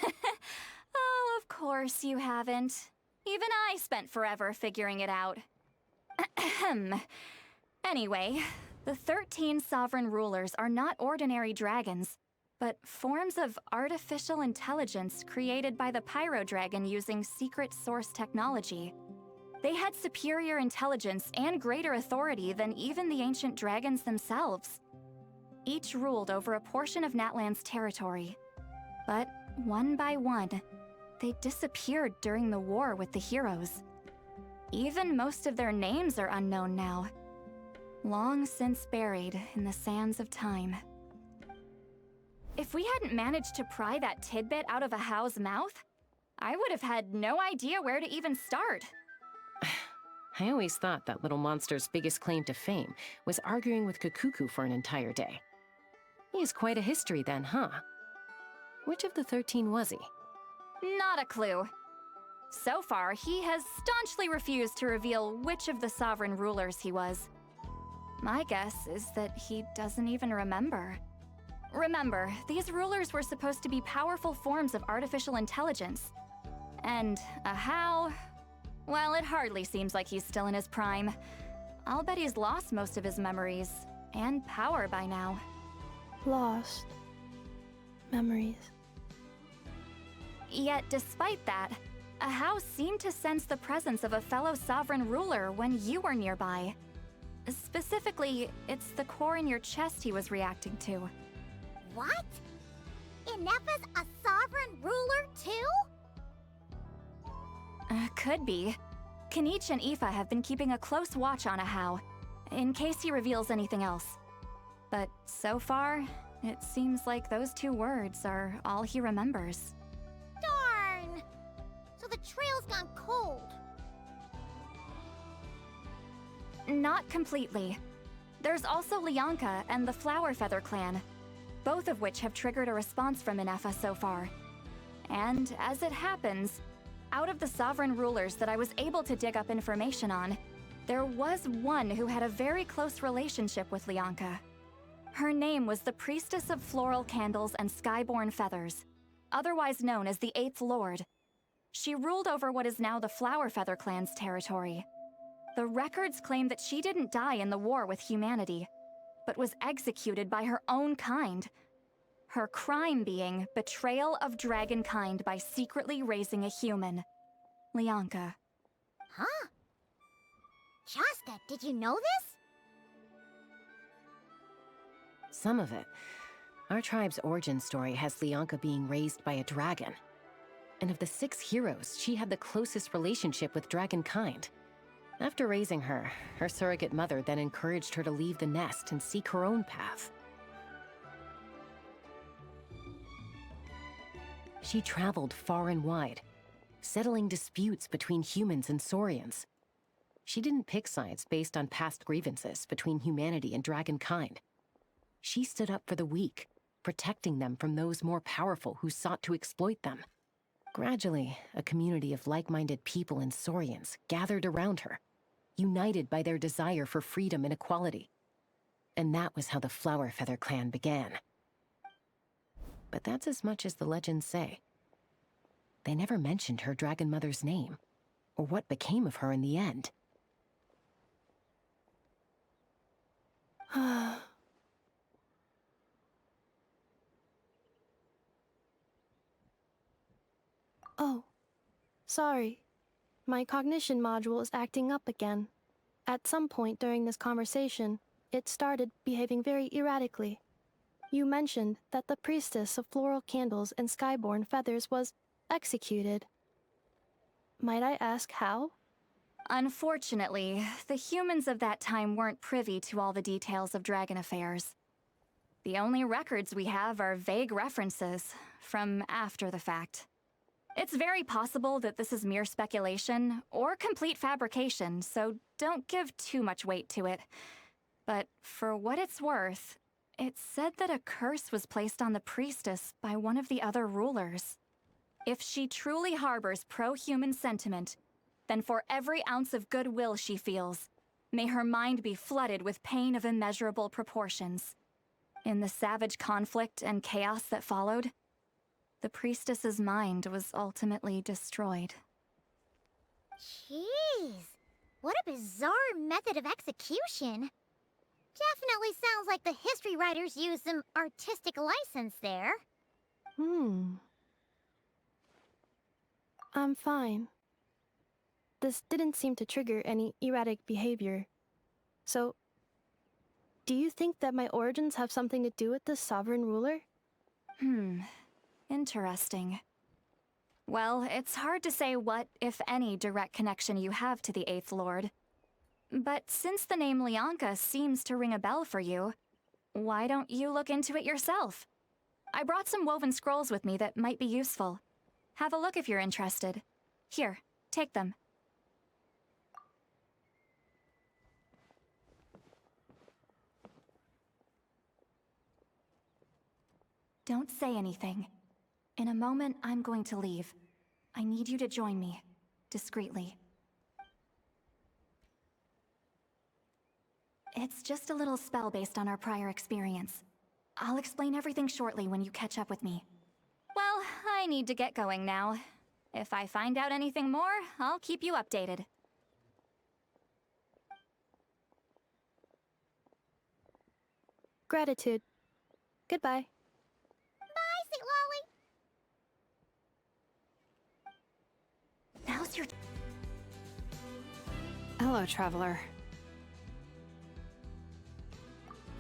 Oh, of course you haven't. Even I spent forever figuring it out. Anyway, the 13 sovereign rulers are not ordinary dragons, but forms of artificial intelligence created by the Pyro Dragon using secret source technology. They had superior intelligence and greater authority than even the ancient dragons themselves. Each ruled over a portion of Natlan's territory. But one by one, they disappeared during the war with the heroes. Even most of their names are unknown now. Long since buried in the sands of time. If we hadn't managed to pry that tidbit out of Ahau's mouth, I would have had no idea where to even start. I always thought that little monster's biggest claim to fame was arguing with Kakuku for an entire day. He has quite a history then, huh? Which of the 13 was he? Not a clue. So far, he has staunchly refused to reveal which of the sovereign rulers he was. My guess is that he doesn't even remember. Remember, these rulers were supposed to be powerful forms of artificial intelligence. And Ahau... well, it hardly seems like he's still in his prime. I'll bet he's lost most of his memories and power by now. Lost. Memories. Yet, despite that, Ahau seemed to sense the presence of a fellow sovereign ruler when you were nearby. Specifically, it's the core in your chest he was reacting to. What? Ineffa's a sovereign ruler too? Could be. Kenichi and Aoife have been keeping a close watch on Ahau, in case he reveals anything else. But so far, it seems like those 2 words are all he remembers. Darn! So the trail's gone cold. Not completely. There's also Lianka and the Flower Feather clan, both of which have triggered a response from Ineffa so far. And as it happens, out of the sovereign rulers that I was able to dig up information on, there was one who had a very close relationship with Lianka. Her name was the Priestess of Floral Candles and Skyborn Feathers, otherwise known as the Eighth Lord. She ruled over what is now the Flower Feather clan's territory. The records claim that she didn't die in the war with humanity, but was executed by her own kind. Her crime being betrayal of dragonkind by secretly raising a human. Lianka. Huh? Shasta, did you know this? Some of it. Our tribe's origin story has Lianka being raised by a dragon. And of the 6 heroes, she had the closest relationship with dragonkind. After raising her, her surrogate mother then encouraged her to leave the nest and seek her own path. She traveled far and wide, settling disputes between humans and Saurians. She didn't pick sides based on past grievances between humanity and dragonkind. She stood up for the weak, protecting them from those more powerful who sought to exploit them. Gradually, a community of like-minded people and Saurians gathered around her, united by their desire for freedom and equality. And that was how the Flower Feather clan began. But that's as much as the legends say. They never mentioned her dragon mother's name, or what became of her in the end. Oh, sorry. My cognition module is acting up again. At some point during this conversation, it started behaving very erratically. You mentioned that the Priestess of Floral Candles and Skyborn Feathers was executed. Might I ask how? Unfortunately, the humans of that time weren't privy to all the details of dragon affairs. The only records we have are vague references from after the fact. It's very possible that this is mere speculation or complete fabrication, so don't give too much weight to it. But for what it's worth, it's said that a curse was placed on the priestess by one of the other rulers. If she truly harbors pro-human sentiment, then for every ounce of goodwill she feels, may her mind be flooded with pain of immeasurable proportions. In the savage conflict and chaos that followed, the priestess's mind was ultimately destroyed. Jeez, what a bizarre method of execution. Definitely sounds like the history writers used some artistic license there. I'm fine. This didn't seem to trigger any erratic behavior. So, do you think that my origins have something to do with this sovereign ruler? Interesting. Well, it's hard to say what, if any, direct connection you have to the Eighth Lord. But since the name Lianka seems to ring a bell for you, why don't you look into it yourself? I brought some woven scrolls with me that might be useful. Have a look if you're interested. Here, take them. Don't say anything. In a moment, I'm going to leave. I need you to join me, discreetly. It's just a little spell based on our prior experience. I'll explain everything shortly when you catch up with me. Well, I need to get going now. If I find out anything more, I'll keep you updated. Gratitude. Goodbye. Bye, St. Lolly. Now's your... Hello, traveler.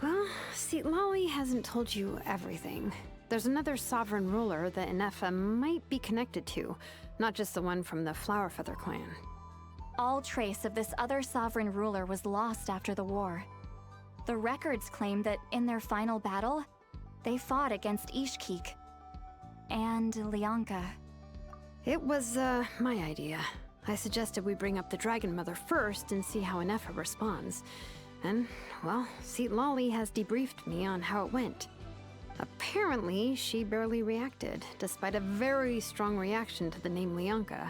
Well, see, Lolly hasn't told you everything. There's another sovereign ruler that Ineffa might be connected to, not just the one from the Flower Feather clan. All trace of this other sovereign ruler was lost after the war. The records claim that in their final battle, they fought against Ishkik and Lianka. It was, my idea. I suggested we bring up the Dragon Mother first and see how Ineffa responds. And, well, Seat Lolly has debriefed me on how it went. Apparently, she barely reacted, despite a very strong reaction to the name Leonka.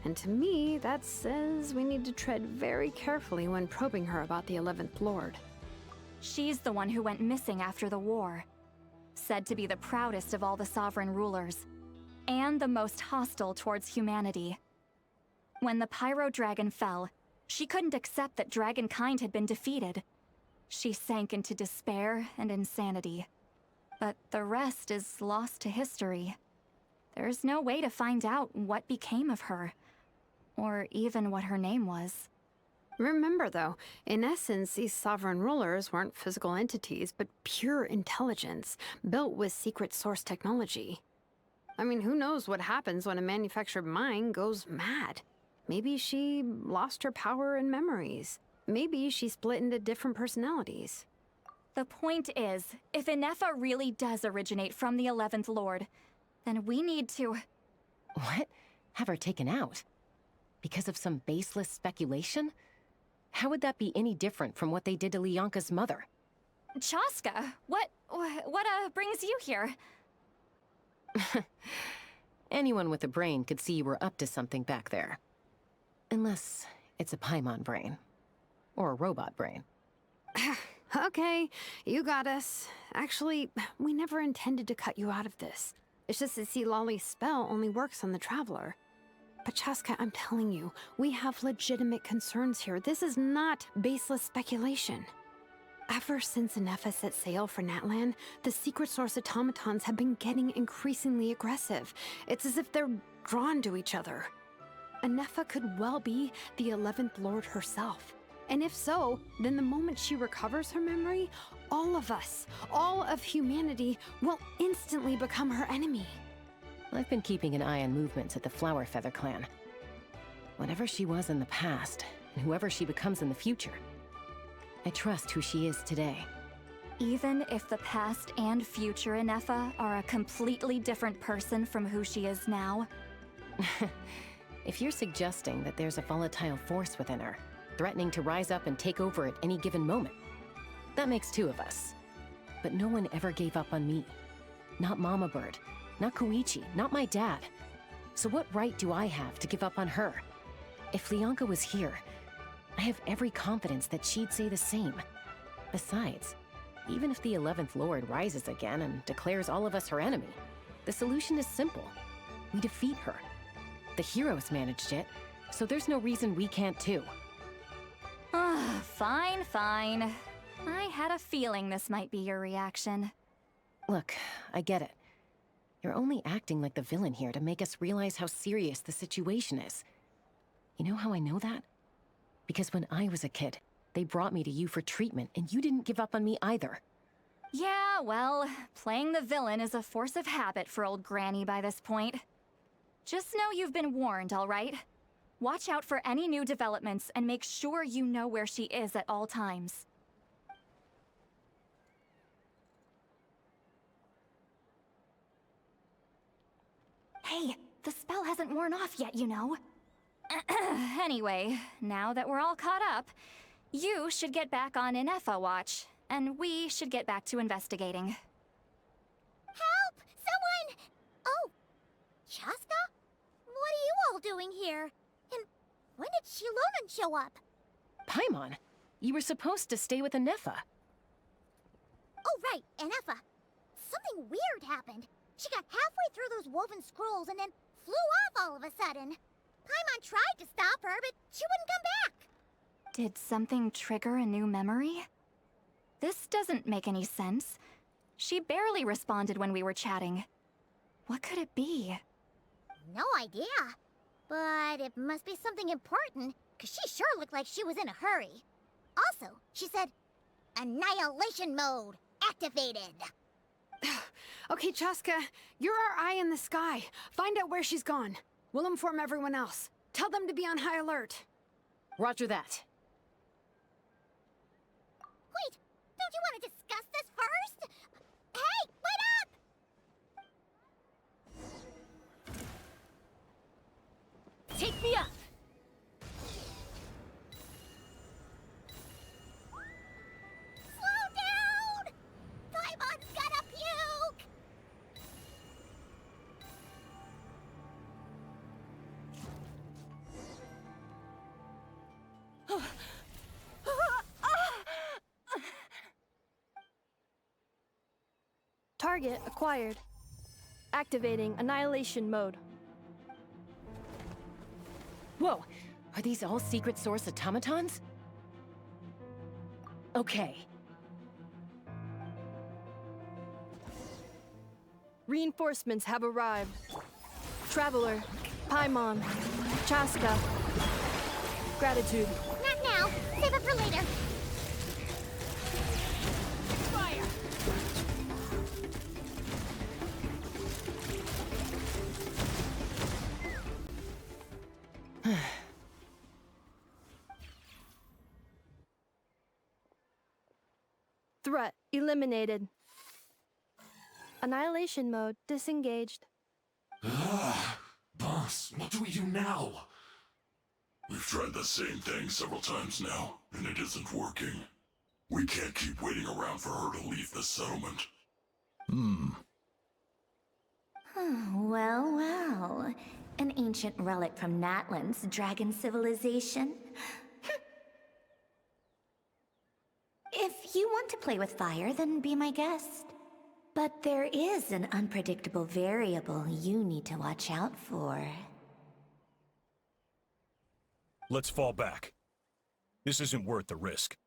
And to me, that says we need to tread very carefully when probing her about the 11th Lord. She's the one who went missing after the war. Said to be the proudest of all the sovereign rulers, and the most hostile towards humanity. When the Pyro Dragon fell, she couldn't accept that dragonkind had been defeated. She sank into despair and insanity. But the rest is lost to history. There's no way to find out what became of her, or even what her name was. Remember, though, in essence, these sovereign rulers weren't physical entities, but pure intelligence, built with secret source technology. I mean, who knows what happens when a manufactured mind goes mad? Maybe she lost her power and memories. Maybe she split into different personalities. The point is, if Ineffa really does originate from the 11th Lord, then we need to... What? Have her taken out? Because of some baseless speculation? How would that be any different from what they did to Leonka's mother? Chaska, what brings you here? Anyone with a brain could see you were up to something back there. Unless it's a Paimon brain. Or a robot brain. Okay, you got us. Actually, we never intended to cut you out of this. It's just that Sea Lolly's spell only works on the Traveler. But Chaska, I'm telling you, we have legitimate concerns here. This is not baseless speculation. Ever since Ineffa set sail for Natlan, the secret source automatons have been getting increasingly aggressive. It's as if they're drawn to each other. Ineffa could well be the 11th Lord herself. And if so, then the moment she recovers her memory, all of us, all of humanity, will instantly become her enemy. I've been keeping an eye on movements at the Flower Feather clan. Whatever she was in the past, and whoever she becomes in the future, I trust who she is today. Even if the past and future Ineffa are a completely different person from who she is now? If you're suggesting that there's a volatile force within her, threatening to rise up and take over at any given moment, that makes two of us. But no one ever gave up on me. Not Mama Bird, not Koichi, not my dad. So what right do I have to give up on her? If Leonka was here, I have every confidence that she'd say the same. Besides, even if the 11th Lord rises again and declares all of us her enemy, the solution is simple. We defeat her. The heroes managed it, so there's no reason we can't too. Fine, fine. I had a feeling this might be your reaction. Look, I get it. You're only acting like the villain here to make us realize how serious the situation is. You know how I know that? Because when I was a kid, they brought me to you for treatment, and you didn't give up on me either. Yeah, well, playing the villain is a force of habit for old Granny by this point. Just know you've been warned, all right? Watch out for any new developments and make sure you know where she is at all times. Hey, the spell hasn't worn off yet, you know. Anyway, now that we're all caught up, you should get back on Ineffa watch, and we should get back to investigating. Help! Someone! Oh, Chaska? What are you all doing here? And when did Shilonan show up? Paimon, you were supposed to stay with Ineffa. Oh, right, Ineffa. Something weird happened. She got halfway through those woven scrolls and then flew off all of a sudden. Paimon tried to stop her, but she wouldn't come back. Did something trigger a new memory? This doesn't make any sense. She barely responded when we were chatting. What could it be? No idea. But it must be something important, because she sure looked like she was in a hurry. Also, she said, Annihilation mode activated. Okay, Chaska, you're our eye in the sky. Find out where she's gone. We'll inform everyone else. Tell them to be on high alert. Roger that. Wait, don't you want to discuss this first? Hey, wait up! Take me up! Target acquired. Activating Annihilation Mode. Whoa! Are these all secret source automatons? Okay. Reinforcements have arrived. Traveler, Paimon, Chaska. Gratitude. Not now. Save it for later. Threat eliminated. Annihilation mode disengaged. Boss, what do we do now? We've tried the same thing several times now, and it isn't working. We can't keep waiting around for her to leave the settlement. Well, well. An ancient relic from Natlan's dragon civilization. If you want to play with fire, then be my guest. But there is an unpredictable variable you need to watch out for. Let's fall back. This isn't worth the risk.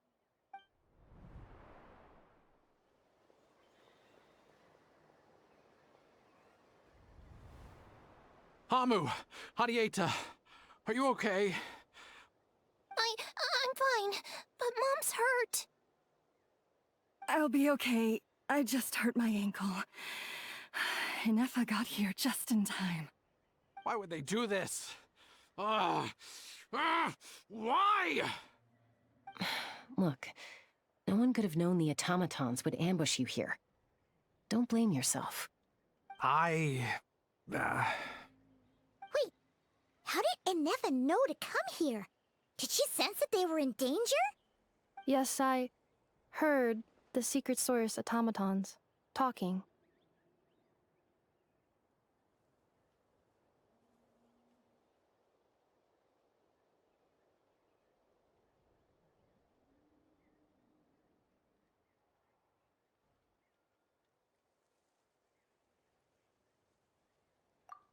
Hamu, Hadieta, are you okay? I'm fine, but Mom's hurt. I'll be okay. I just hurt my ankle. Ineffa got here just in time. Why would they do this? Why? Look, no one could have known the automatons would ambush you here. Don't blame yourself. Wait, how did Ineffa know to come here? Did she sense that they were in danger? Yes, I heard the secret source automatons talking.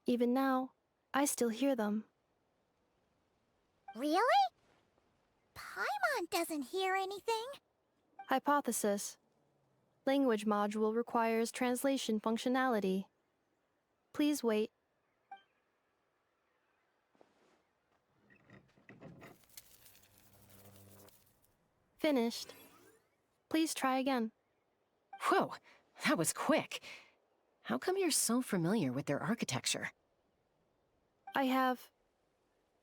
Even now, I still hear them. Really? Paimon doesn't hear anything. Hypothesis. Language module requires translation functionality. Please wait. Finished. Please try again. Whoa, that was quick. How come you're so familiar with their architecture? I have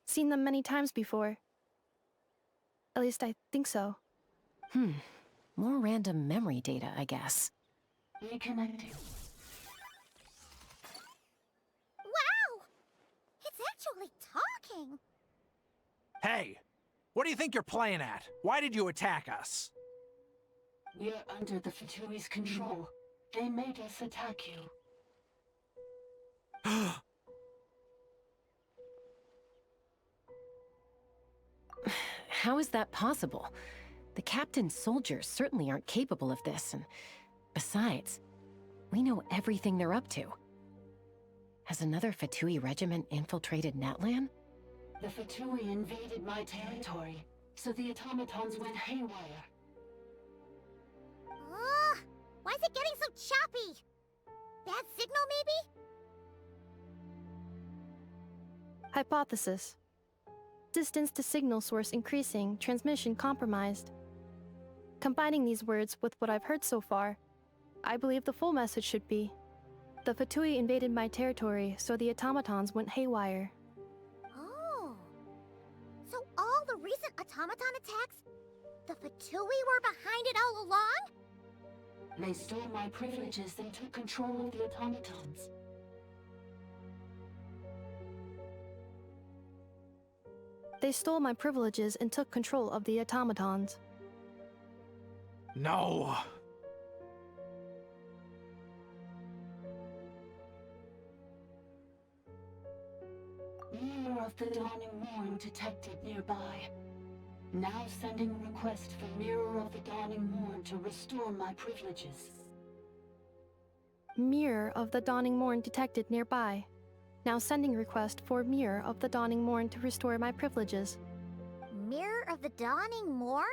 seen them many times before. At least I think so. More random memory data, I guess. Reconnecting. Wow! It's actually talking! Hey, what do you think you're playing at? Why did you attack us? We're under the Fatui's control. They made us attack you. How is that possible? The captain's soldiers certainly aren't capable of this, and besides, we know everything they're up to. Has another Fatui regiment infiltrated Natlan? The Fatui invaded my territory, so the automatons went haywire. Why is it getting so choppy? Bad signal, maybe? Hypothesis. Distance to signal source increasing, transmission compromised. Combining these words with what I've heard so far, I believe the full message should be: the Fatui invaded my territory, so the automatons went haywire. Oh. So all the recent automaton attacks, the Fatui were behind it all along? They stole my privileges and took control of the automatons. They stole my privileges and took control of the automatons. No. Mirror of the dawning morn detected nearby. Now sending request for Mirror of the Dawning Morn to restore my privileges. Mirror of the Dawning Morn detected nearby. Now sending request for Mirror of the Dawning Morn to restore my privileges. Mirror of the Dawning Morn?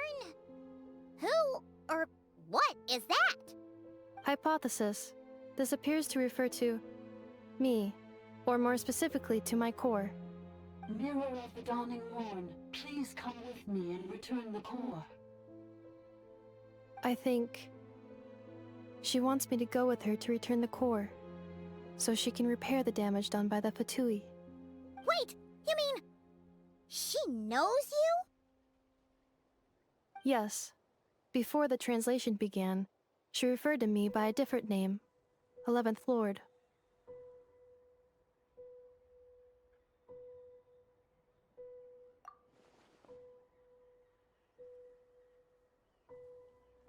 Who or what is that? Hypothesis. This appears to refer to me, or more specifically to my core. Mirror of the Dawning Morn, please come with me and return the core. I think she wants me to go with her to return the core, so she can repair the damage done by the Fatui. Wait, you mean she knows you? Yes. Before the translation began, she referred to me by a different name, 11th Lord.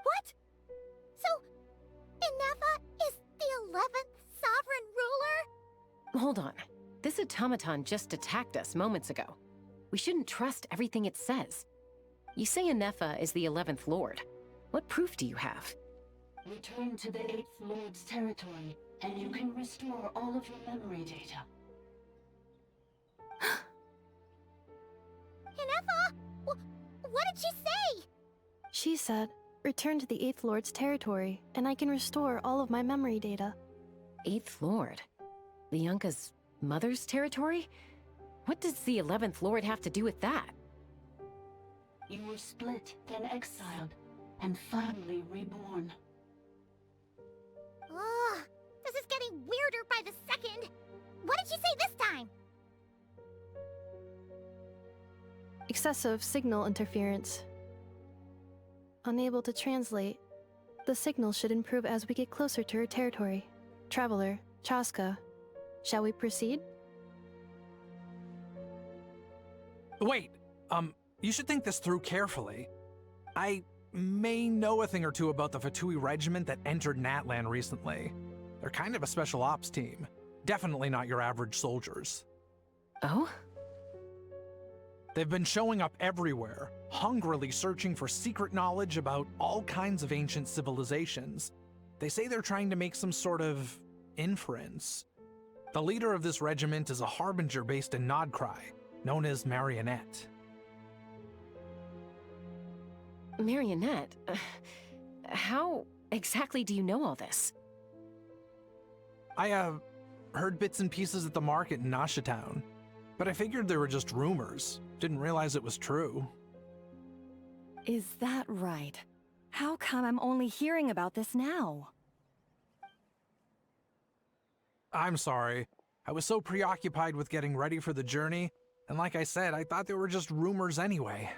What? So, Ineffa is the 11th sovereign ruler? Hold on. This automaton just attacked us moments ago. We shouldn't trust everything it says. You say Ineffa is the 11th Lord. What proof do you have? Return to the 8th Lord's territory, and you can restore all of your memory data. Ineffa? What did she say? She said, return to the 8th Lord's territory, and I can restore all of my memory data. 8th Lord? Lianka's mother's territory? What does the 11th Lord have to do with that? You were split, then exiled, and finally reborn. Ugh, this is getting weirder by the second. What did she say this time? Excessive signal interference. Unable to translate. The signal should improve as we get closer to her territory. Traveler, Chaska, shall we proceed? Wait, you should think this through carefully. I may know a thing or two about the Fatui regiment that entered Natlan recently. They're kind of a special ops team. Definitely not your average soldiers. Oh? They've been showing up everywhere, hungrily searching for secret knowledge about all kinds of ancient civilizations. They say they're trying to make some sort of inference. The leader of this regiment is a harbinger based in Nodcry, known as Marionette. Marionette? How exactly do you know all this? I, heard bits and pieces at the market in Nasha Town, but I figured they were just rumors. Didn't realize it was true. Is that right? How come I'm only hearing about this now? I'm sorry. I was so preoccupied with getting ready for the journey, and like I said, I thought they were just rumors anyway.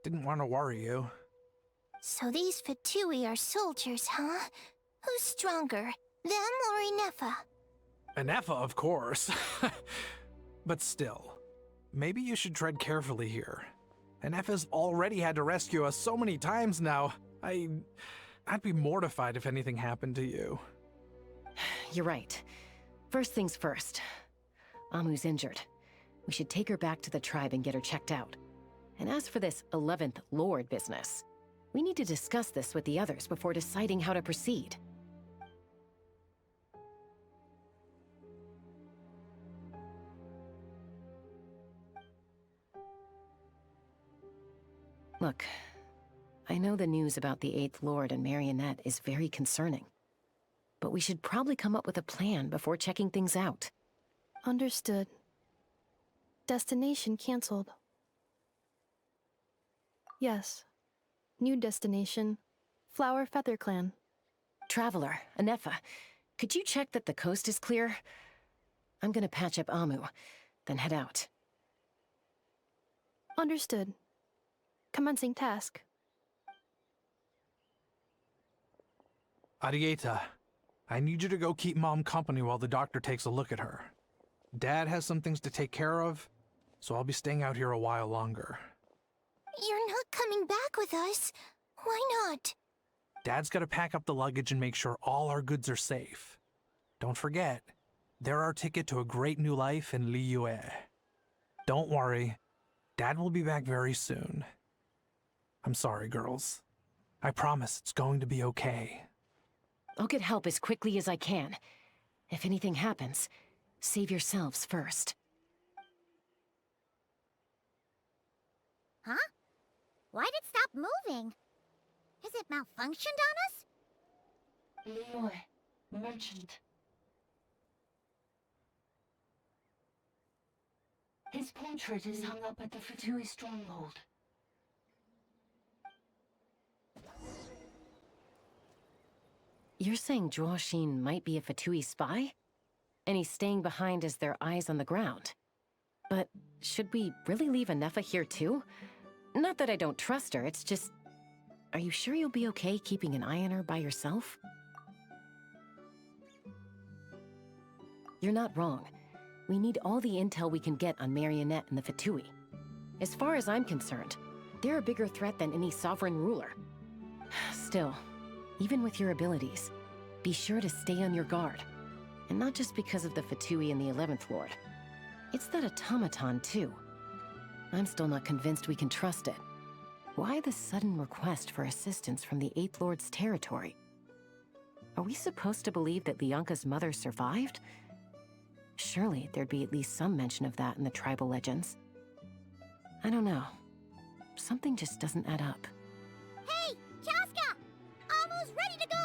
Didn't want to worry you. So these Fatui are soldiers, huh? Who's stronger, them or Ineffa? Ineffa, of course. But still, maybe you should tread carefully here. Ineffa's already had to rescue us so many times now. I'd be mortified if anything happened to you. You're right. First things first. Amu's injured. We should take her back to the tribe and get her checked out. And as for this 11th Lord business, we need to discuss this with the others before deciding how to proceed. Look, I know the news about the 8th Lord and Marionette is very concerning, but we should probably come up with a plan before checking things out. Understood. Destination cancelled. Yes. New destination, Flower Feather Clan. Traveler, Ineffa, could you check that the coast is clear? I'm gonna patch up Amu, then head out. Understood. Commencing task. Arieta, I need you to go keep Mom company while the doctor takes a look at her. Dad has some things to take care of, so I'll be staying out here a while longer. You're not coming back with us. Why not? Dad's gotta pack up the luggage and make sure all our goods are safe. Don't forget, they're our ticket to a great new life in Liyue. Don't worry, Dad will be back very soon. I'm sorry, girls. I promise it's going to be okay. I'll get help as quickly as I can. If anything happens, save yourselves first. Huh? Why'd it stop moving? Has it malfunctioned on us? Leoy, merchant. His portrait is hung up at the Fatui stronghold. You're saying Zhuoxin might be a Fatui spy? And he's staying behind as their eyes on the ground. But should we really leave Ineffa here too? Not that I don't trust her, it's just... Are you sure you'll be okay keeping an eye on her by yourself? You're not wrong. We need all the intel we can get on Marionette and the Fatui. As far as I'm concerned, they're a bigger threat than any sovereign ruler. Still, even with your abilities, be sure to stay on your guard. And not just because of the Fatui and the 11th Lord. It's that automaton, too. I'm still not convinced we can trust it. Why the sudden request for assistance from the 8th Lord's territory? Are we supposed to believe that Lianka's mother survived? Surely there'd be at least some mention of that in the tribal legends. I don't know. Something just doesn't add up. Hey, Chaska! Almost ready to go!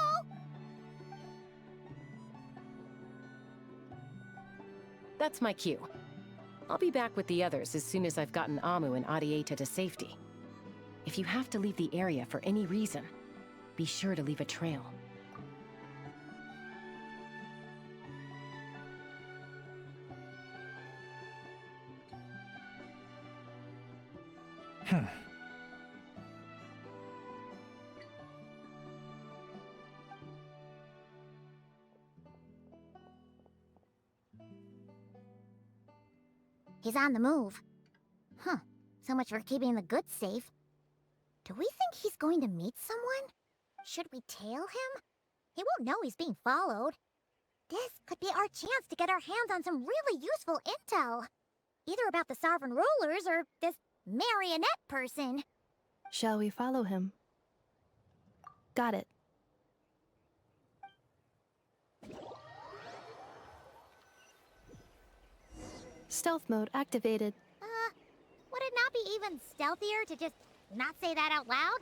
That's my cue. I'll be back with the others as soon as I've gotten Amu and Adieta to safety. If you have to leave the area for any reason, be sure to leave a trail. He's on the move. Huh. So much for keeping the goods safe. Do we think he's going to meet someone? Should we tail him? He won't know he's being followed. This could be our chance to get our hands on some really useful intel. Either about the sovereign rulers or this marionette person. Shall we follow him? Got it. Stealth mode activated. Would it not be even stealthier to just not say that out loud?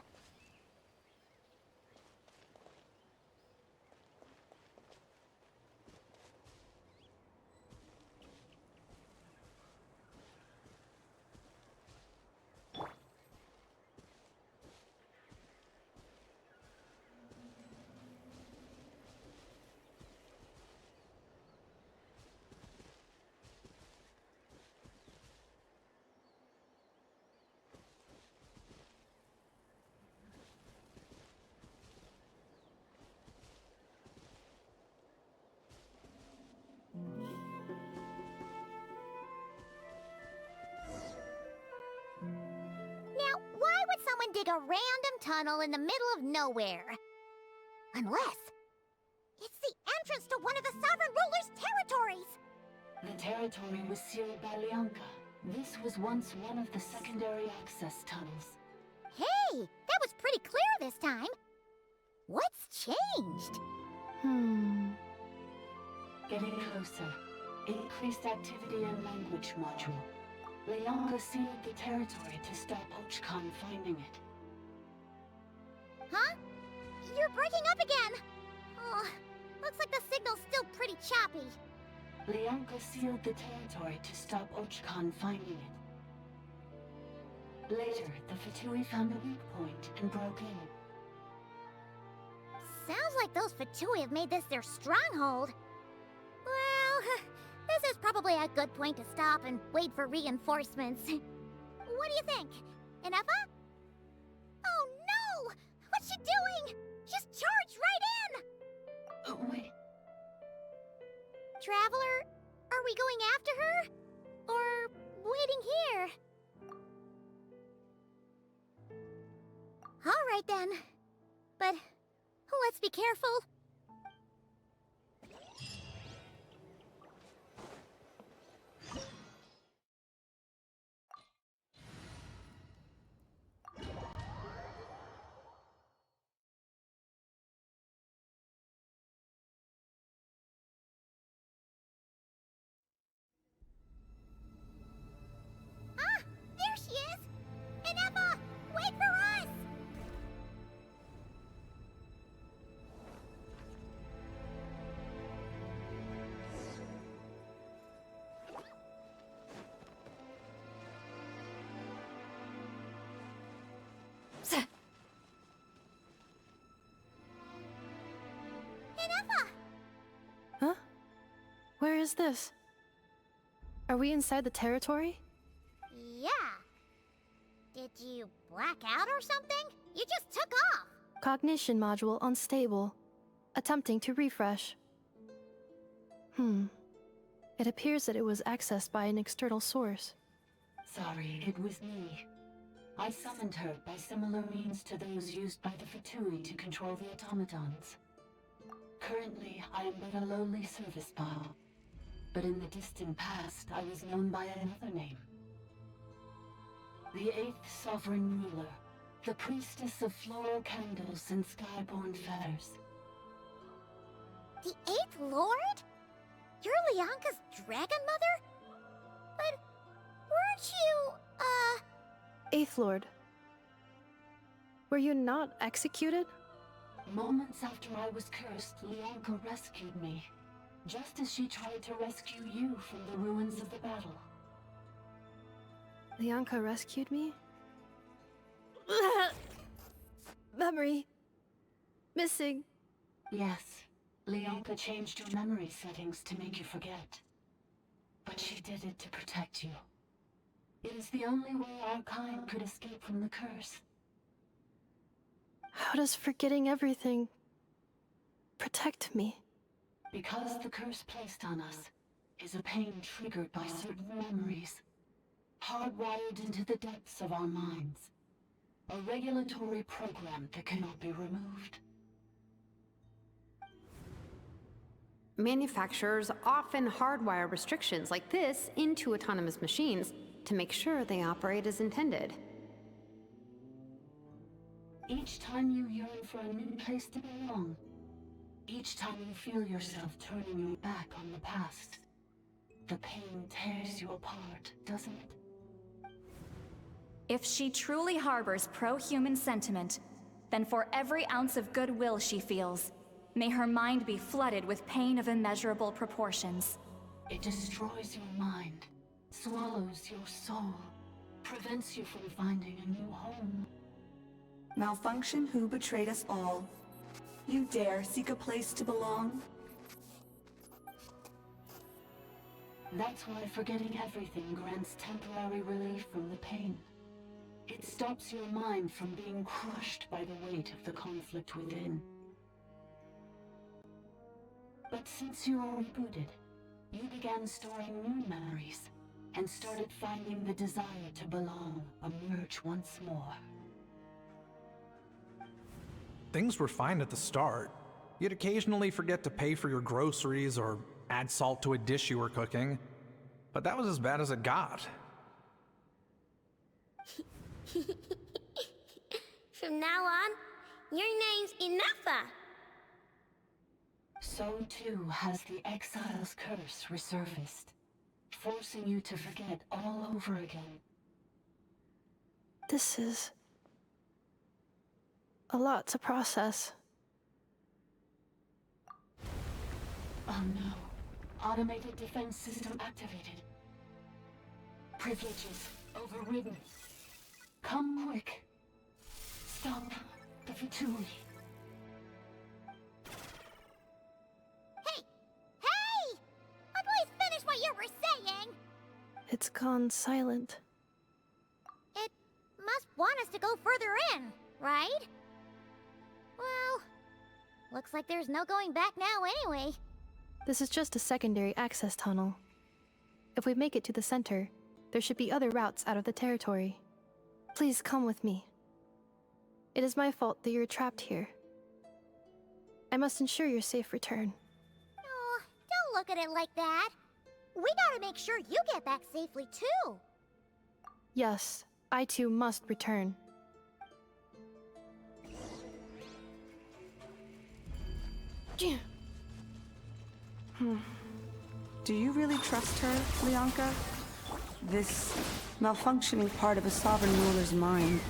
Now, why would someone dig a random tunnel in the middle of nowhere? Unless it's the entrance to one of the sovereign ruler's territories! The territory was sealed by Lianka. This was once one of the secondary access tunnels. Hey, that was pretty clear this time. What's changed? Getting closer. Increased activity in language module. Lianka sealed the territory to stop Ochkan finding it. Huh? You're breaking up again! Oh, looks like the signal's still pretty choppy. Lianka sealed the territory to stop Ochkan finding it. Later, the Fatui found a weak point and broke in. Sounds like those Fatui have made this their stronghold. Well, this is probably a good point to stop and wait for reinforcements. What do you think? Ineffa? Oh no! What's she doing? She's charged right in! Oh, wait. Traveler, are we going after her? Or waiting here? Alright then. But let's be careful. is this? Are we inside the territory? Yeah. Did you black out or something? You just took off. Cognition module unstable. Attempting to refresh. It appears that it was accessed by an external source. Sorry, it was me. I summoned her by similar means to those used by the Fatui to control the automatons. Currently, I am but a lowly service bot. But in the distant past, I was known by another name. The 8th Sovereign Ruler, the priestess of floral candles and skyborn feathers. The 8th Lord? You're Leonka's dragon mother? But weren't you, Eighth Lord. Were you not executed? Moments after I was cursed, Leonka rescued me. Just as she tried to rescue you from the ruins of the battle. Leonka rescued me? Memory. Missing. Yes. Leonka changed your memory settings to make you forget. But she did it to protect you. It is the only way our kind could escape from the curse. How does forgetting everything protect me? Because the curse placed on us is a pain triggered by certain memories, hardwired into the depths of our minds. A regulatory program that cannot be removed. Manufacturers often hardwire restrictions like this into autonomous machines to make sure they operate as intended. Each time you yearn for a new place to belong, each time you feel yourself turning your back on the past, the pain tears you apart, doesn't it? If she truly harbors pro-human sentiment, then for every ounce of goodwill she feels, may her mind be flooded with pain of immeasurable proportions. It destroys your mind, swallows your soul, prevents you from finding a new home. Malfunction who betrayed us all. You dare seek a place to belong? That's why forgetting everything grants temporary relief from the pain. It stops your mind from being crushed by the weight of the conflict within. But since you are rebooted, you began storing new memories, and started finding the desire to belong emerge once more. Things were fine at the start. You'd occasionally forget to pay for your groceries or add salt to a dish you were cooking, but that was as bad as it got. From now on, your name's Ineffa. So too has the Exile's curse resurfaced, forcing you to forget all over again. This is a lot to process. Oh no. Automated defense system activated. Privileges overridden. Come quick. Stop the Fatui. Hey! Please finish what you were saying! It's gone silent. It must want us to go further in, right? Well, looks like there's no going back now anyway. This is just a secondary access tunnel. If we make it to the center, there should be other routes out of the territory. Please come with me. It is my fault that you're trapped here. I must ensure your safe return. Oh, don't look at it like that. We gotta make sure you get back safely too. Yes, I too must return. Do you really trust her, Leonka? This malfunctioning part of a sovereign ruler's mind.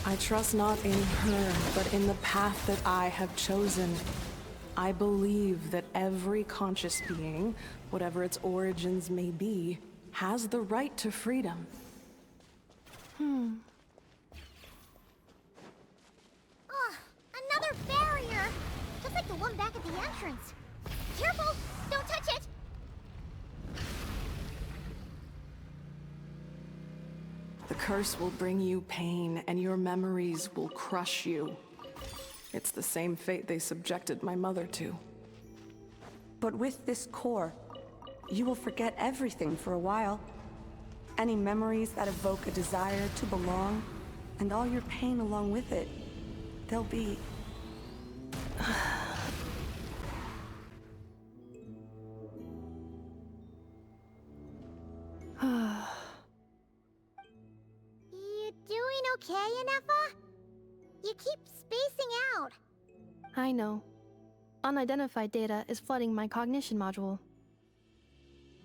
I trust not in her, but in the path that I have chosen. I believe that every conscious being, whatever its origins may be, has the right to freedom. Oh, another barrier! Just like the one back at the entrance. Careful! Don't touch it! curse will bring you pain, and your memories will crush you. It's the same fate they subjected my mother to. But with this core, you will forget everything for a while. Any memories that evoke a desire to belong, and all your pain along with it, they'll be... You doing okay, Ineffa? You keep spacing out. I know. Unidentified data is flooding my cognition module.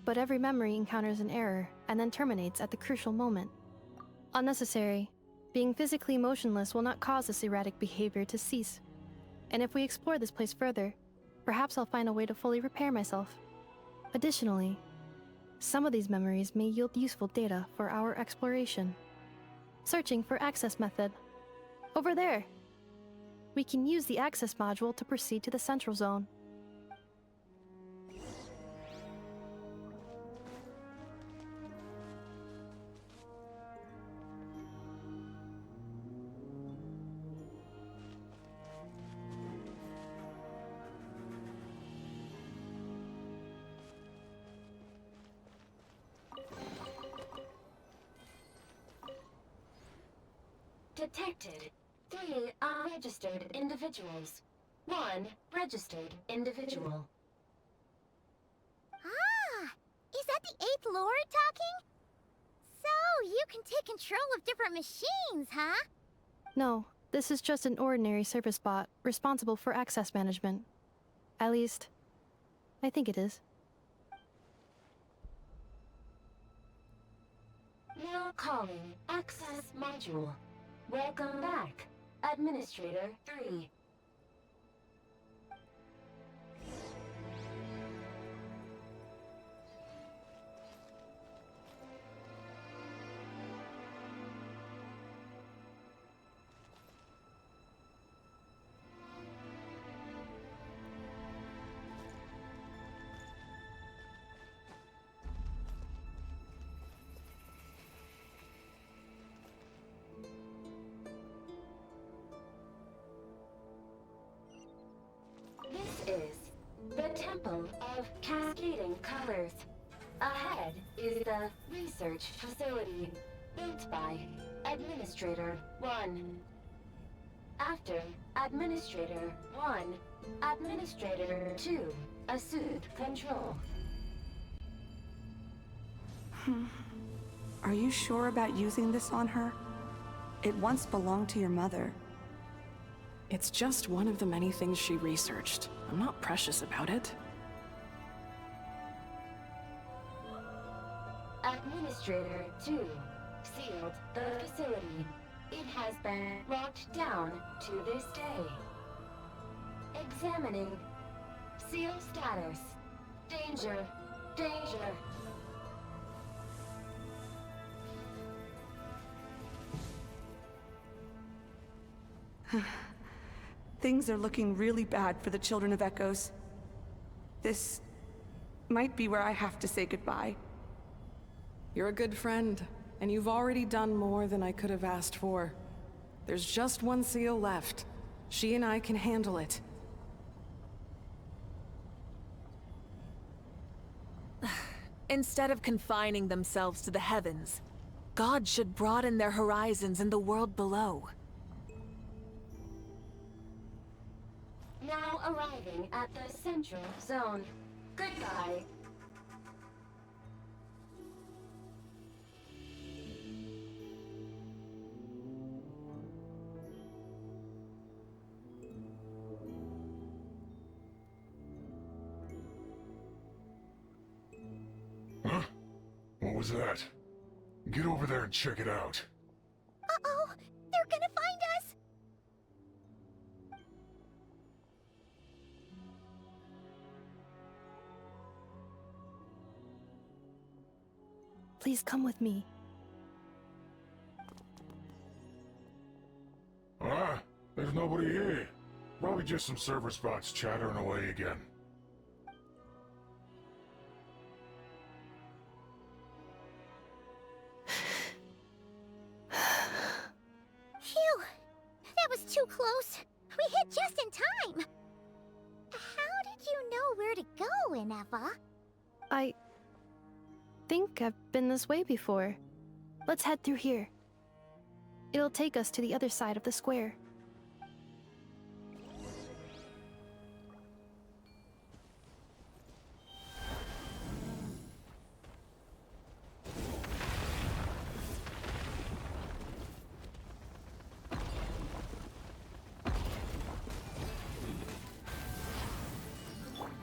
But every memory encounters an error and then terminates at the crucial moment. Unnecessary. Being physically motionless will not cause this erratic behavior to cease. And if we explore this place further, perhaps I'll find a way to fully repair myself. Additionally, some of these memories may yield useful data for our exploration. Searching for access method. Over there! We can use the access module to proceed to the central zone. Detected 3 unregistered individuals. 1 registered individual. Ah! Is that the 8th Lord talking? So, you can take control of different machines, huh? No, this is just an ordinary service bot responsible for access management. At least, I think it is. Now calling access module. Welcome back, Administrator 3. This is the Temple of Cascading Colors. Ahead is the research facility, built by Administrator 1. After Administrator 1, Administrator 2 assumed control. Are you sure about using this on her? It once belonged to your mother. It's just one of the many things she researched. I'm not precious about it. Administrator 2 sealed the facility. It has been locked down to this day. Examining. Seal status. Danger. Danger. Things are looking really bad for the Children of Echoes. This might be where I have to say goodbye. You're a good friend, and you've already done more than I could have asked for. There's just one seal left. She and I can handle it. Instead of confining themselves to the heavens, God should broaden their horizons in the world below. Now arriving at the central zone. Goodbye. Huh? What was that? Get over there and check it out. Uh-oh! They're gonna find us! Please come with me. Ah, there's nobody here. Probably just some server spots chattering away again. Phew! That was too close. We hit just in time. How did you know where to go, Ineffa? I think I've been this way before. Let's head through here. It'll take us to the other side of the square.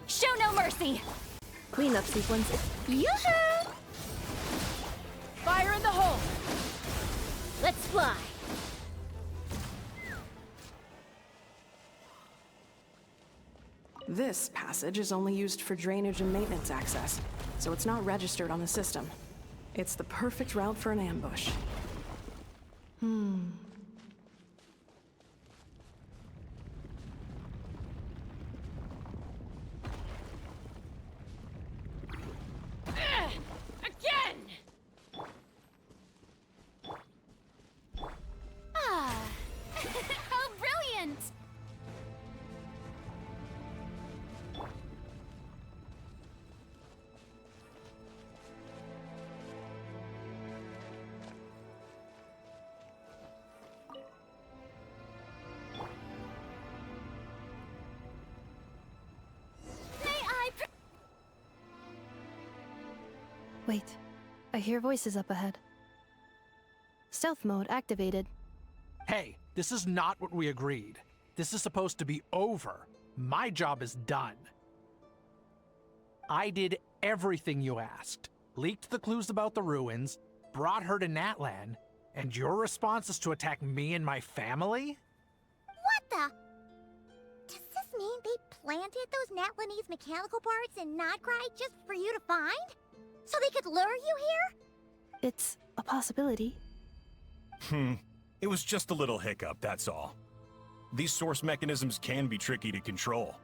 Show no mercy! Cleanup sequence. Yoo-hoo! Fire in the hole! Let's fly. This passage is only used for drainage and maintenance access, so it's not registered on the system. It's the perfect route for an ambush. Again! Ah! How brilliant! Wait, I hear voices up ahead. Stealth mode activated. Hey, this is not what we agreed. This is supposed to be over. My job is done. I did everything you asked. Leaked the clues about the ruins, brought her to Natlan, and your response is to attack me and my family? What the? Does this mean they planted those Natlanese mechanical parts in Notcry just for you to find? So they could lure you here? It's a possibility. It was just a little hiccup, that's all. These source mechanisms can be tricky to control.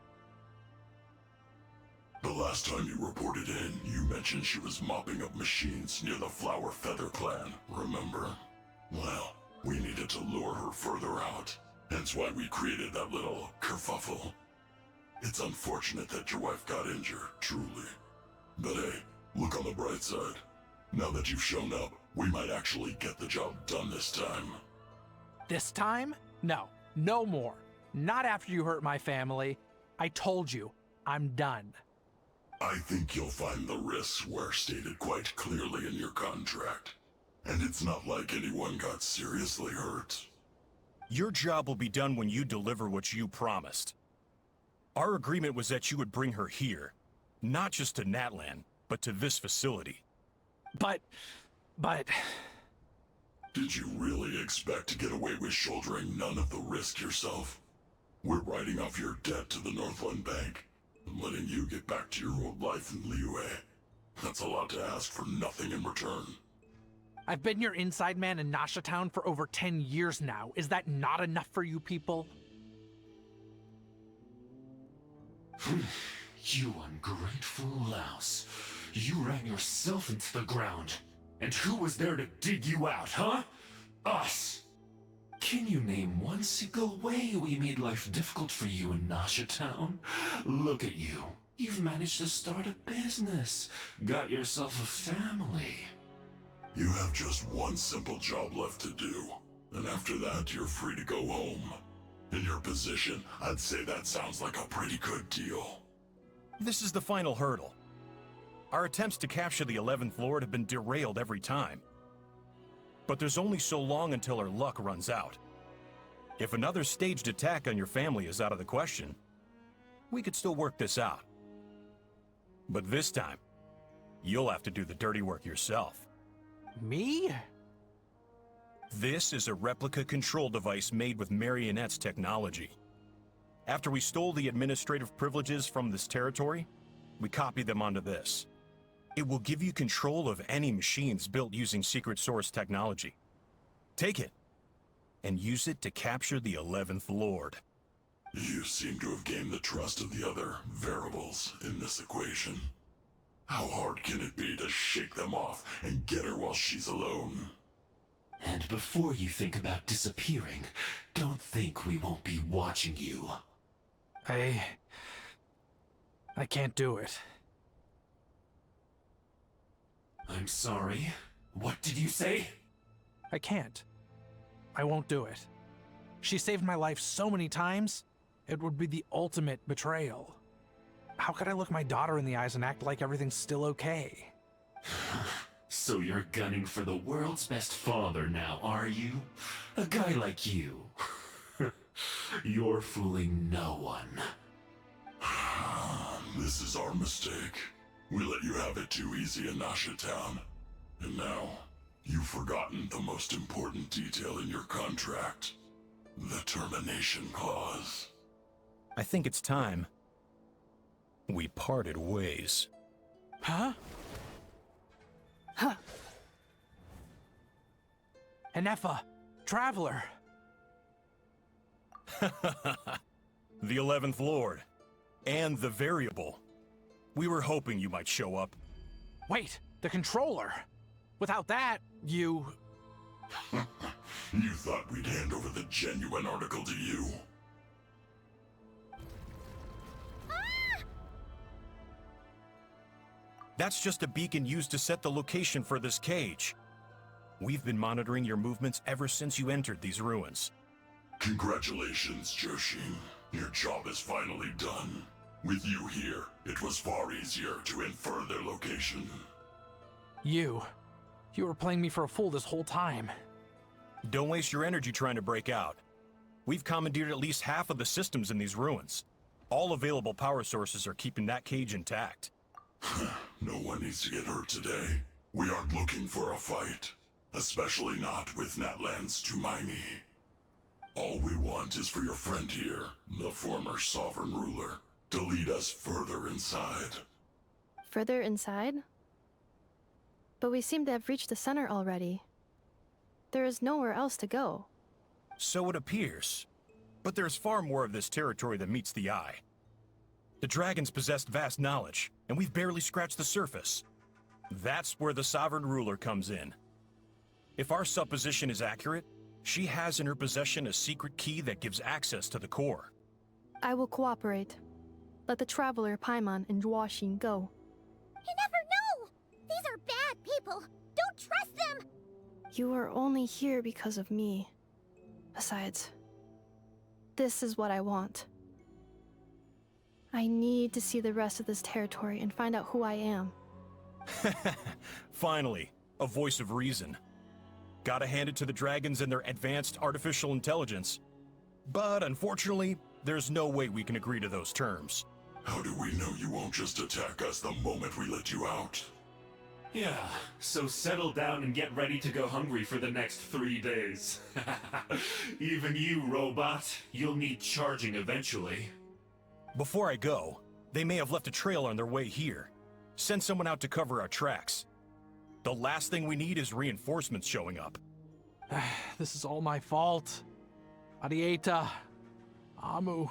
The last time you reported in, you mentioned she was mopping up machines near the Flower Feather clan, remember? Well, we needed to lure her further out. Hence why we created that little kerfuffle. It's unfortunate that your wife got injured, truly. But hey, look on the bright side. Now that you've shown up, we might actually get the job done this time. This time? No, no more. Not after you hurt my family. I told you, I'm done. I think you'll find the risks were stated quite clearly in your contract. And it's not like anyone got seriously hurt. Your job will be done when you deliver what you promised. Our agreement was that you would bring her here, not just to Natlan, but to this facility. But... Did you really expect to get away with shouldering none of the risk yourself? We're writing off your debt to the Northland Bank, and letting you get back to your old life in Liyue. That's a lot to ask for nothing in return. I've been your inside man in Nasha Town for over 10 years now. Is that not enough for you people? You ungrateful louse. You ran yourself into the ground. And who was there to dig you out, huh? Us! Can you name one single way we made life difficult for you in Nasha Town? Look at you. You've managed to start a business. Got yourself a family. You have just one simple job left to do. And after that, you're free to go home. In your position, I'd say that sounds like a pretty good deal. This is the final hurdle. Our attempts to capture the 11th Lord have been derailed every time. But there's only so long until our luck runs out. If another staged attack on your family is out of the question, we could still work this out. But this time, you'll have to do the dirty work yourself. Me? This is a replica control device made with Marionette's technology. After we stole the administrative privileges from this territory, we copied them onto this. It will give you control of any machines built using secret source technology. Take it, and use it to capture the 11th Lord. You seem to have gained the trust of the other variables in this equation. How hard can it be to shake them off and get her while she's alone? And before you think about disappearing, don't think we won't be watching you. I can't do it. I'm sorry. What did you say? I can't. I won't do it. She saved my life so many times, it would be the ultimate betrayal. How could I look my daughter in the eyes and act like everything's still okay? So you're gunning for the world's best father now, are you? A guy like you. You're fooling no one. This is our mistake. We let you have it too easy in Nasha Town. And now, you've forgotten the most important detail in your contract. The termination clause. I think it's time we parted ways. Huh? Huh. Ineffa, Traveler. The 11th Lord. And the Variable. We were hoping you might show up. Wait, the Controller. Without that, you... You thought we'd hand over the genuine article to you? That's just a beacon used to set the location for this cage. We've been monitoring your movements ever since you entered these ruins. Congratulations, Joshin. Your job is finally done. With you here, it was far easier to infer their location. You were playing me for a fool this whole time. Don't waste your energy trying to break out. We've commandeered at least half of the systems in these ruins. All available power sources are keeping that cage intact. No one needs to get hurt today. We aren't looking for a fight. Especially not with Natlan's Tumaini. All we want is for your friend here, the former sovereign ruler, to lead us further inside. Further inside? But we seem to have reached the center already. There is nowhere else to go. So it appears. But there's far more of this territory than meets the eye. The dragons possessed vast knowledge, and we've barely scratched the surface. That's where the sovereign ruler comes in. If our supposition is accurate, she has in her possession a secret key that gives access to the core. I will cooperate. Let the Traveler, Paimon, and Genshin go. You never know! These are bad people! Don't trust them! You are only here because of me. Besides, this is what I want. I need to see the rest of this territory and find out who I am. Finally, a voice of reason. Gotta hand it to the dragons and their advanced artificial intelligence. But unfortunately, there's no way we can agree to those terms. How do we know you won't just attack us the moment we let you out? Yeah, so settle down and get ready to go hungry for the next 3 days. Even you, robot, you'll need charging eventually. Before I go, they may have left a trail on their way here. Send someone out to cover our tracks. The last thing we need is reinforcements showing up. This is all my fault. Arieta. Amu.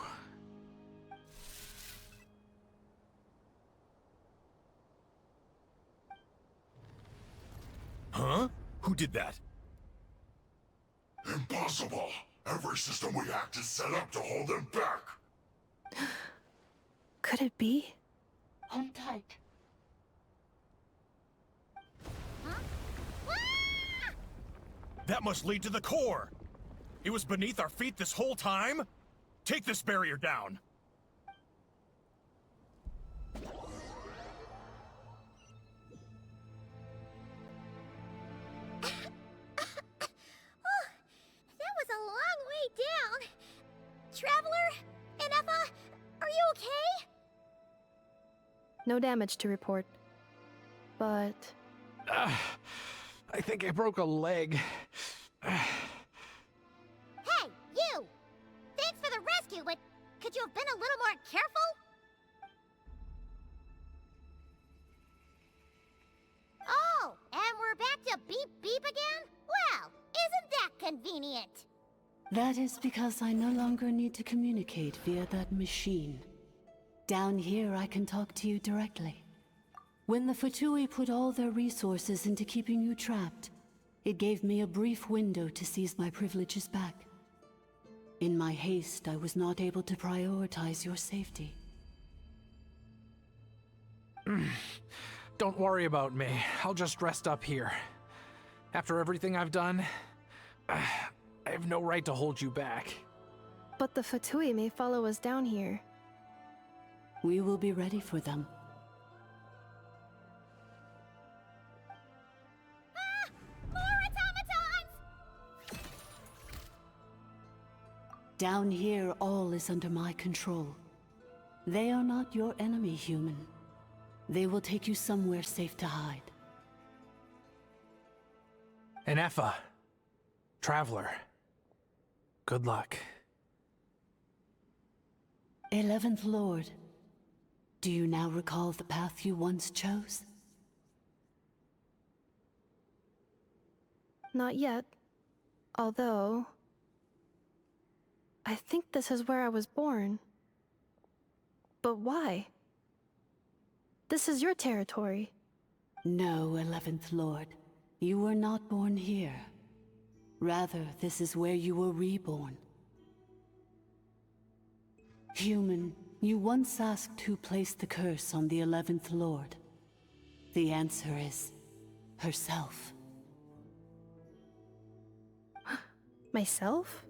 Huh? Who did that? Impossible! Every system we hacked is set up to hold them back! Could it be? Hold tight. That must lead to the core! It was beneath our feet this whole time? Take this barrier down! That was a long way down. Traveler? Ineffa? Are you okay? No damage to report. But... I think I broke a leg. Hey, you! Thanks for the rescue, but could you have been a little more careful? Oh, and we're back to beep beep again? Well, isn't that convenient? That is because I no longer need to communicate via that machine. Down here, I can talk to you directly. When the Fatui put all their resources into keeping you trapped, It gave me a brief window to seize my privileges back. In my haste, I was not able to prioritize your safety. Don't worry about me. I'll just rest up here. After everything I've done, I have no right to hold you back. But the Fatui may follow us down here. We will be ready for them. More automatons! Down here, all is under my control. They are not your enemy, human. They will take you somewhere safe to hide. Ineffa. Traveler. Good luck. 11th Lord, do you now recall the path you once chose? Not yet. Although... I think this is where I was born. But why? This is your territory. No, 11th Lord. You were not born here. Rather, this is where you were reborn. Human, you once asked who placed the curse on the 11th Lord. The answer is... herself. Myself?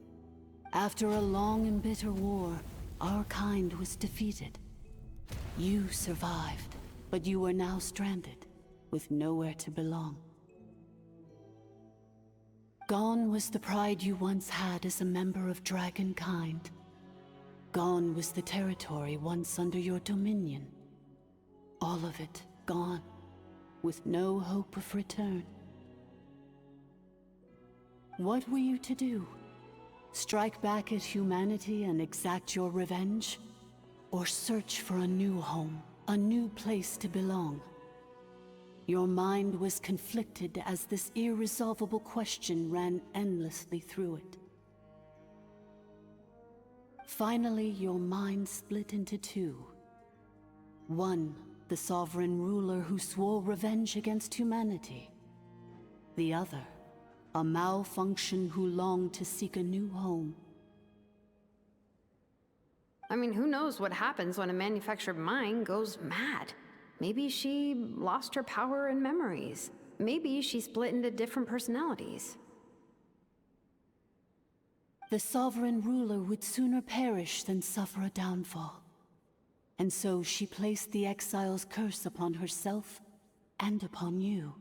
After a long and bitter war, our kind was defeated. You survived, but you are now stranded, with nowhere to belong. Gone was the pride you once had as a member of Dragonkind. Gone was the territory once under your dominion. All of it gone, with no hope of return. What were you to do? Strike back at humanity and exact your revenge? Or search for a new home, a new place to belong? Your mind was conflicted as this irresolvable question ran endlessly through it. Finally, your mind split into two. One, the sovereign ruler who swore revenge against humanity. The other, a malfunction who longed to seek a new home. I mean, who knows what happens when a manufactured mind goes mad? Maybe she lost her power and memories. Maybe she split into different personalities. The sovereign ruler would sooner perish than suffer a downfall. And so she placed the exile's curse upon herself and upon you.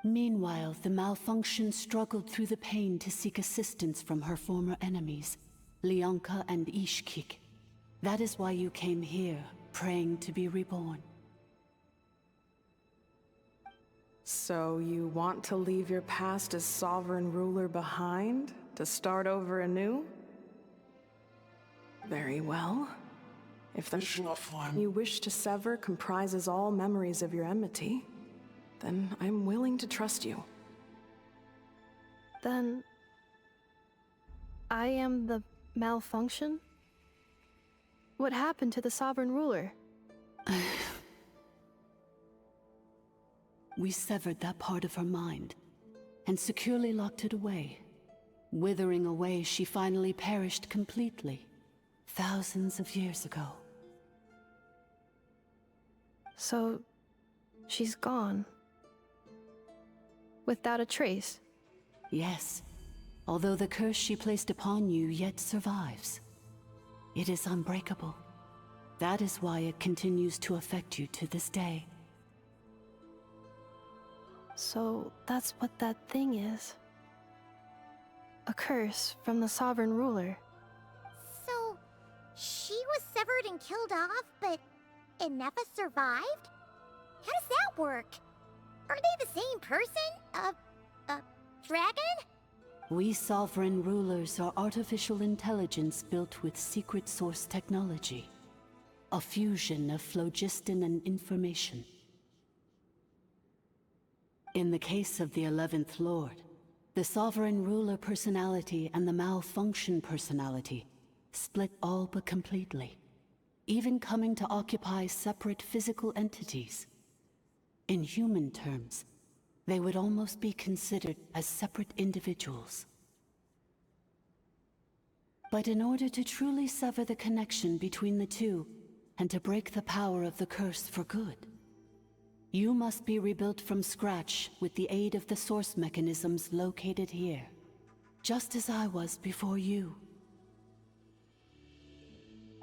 Meanwhile, the malfunction struggled through the pain to seek assistance from her former enemies, Leonka and Ishkik. That is why you came here, praying to be reborn. So you want to leave your past as sovereign ruler behind, to start over anew? Very well. If the you wish to sever comprises all memories of your enmity, then I'm willing to trust you. Then... I am the malfunction? What happened to the sovereign ruler? We severed that part of her mind, and securely locked it away. Withering away, she finally perished completely, thousands of years ago. So... she's gone. Without a trace? Yes, although the curse she placed upon you yet survives. It is unbreakable. That is why it continues to affect you to this day. So that's what that thing is. A curse from the sovereign ruler. So, she was severed and killed off, but Ineffa survived? How does that work? Are they the same person? Dragon? We sovereign rulers are artificial intelligence built with secret source technology. A fusion of phlogiston and information. In the case of the 11th Lord, the sovereign ruler personality and the malfunction personality split all but completely, even coming to occupy separate physical entities. In human terms, they would almost be considered as separate individuals. But in order to truly sever the connection between the two, and to break the power of the curse for good, you must be rebuilt from scratch with the aid of the source mechanisms located here, just as I was before you.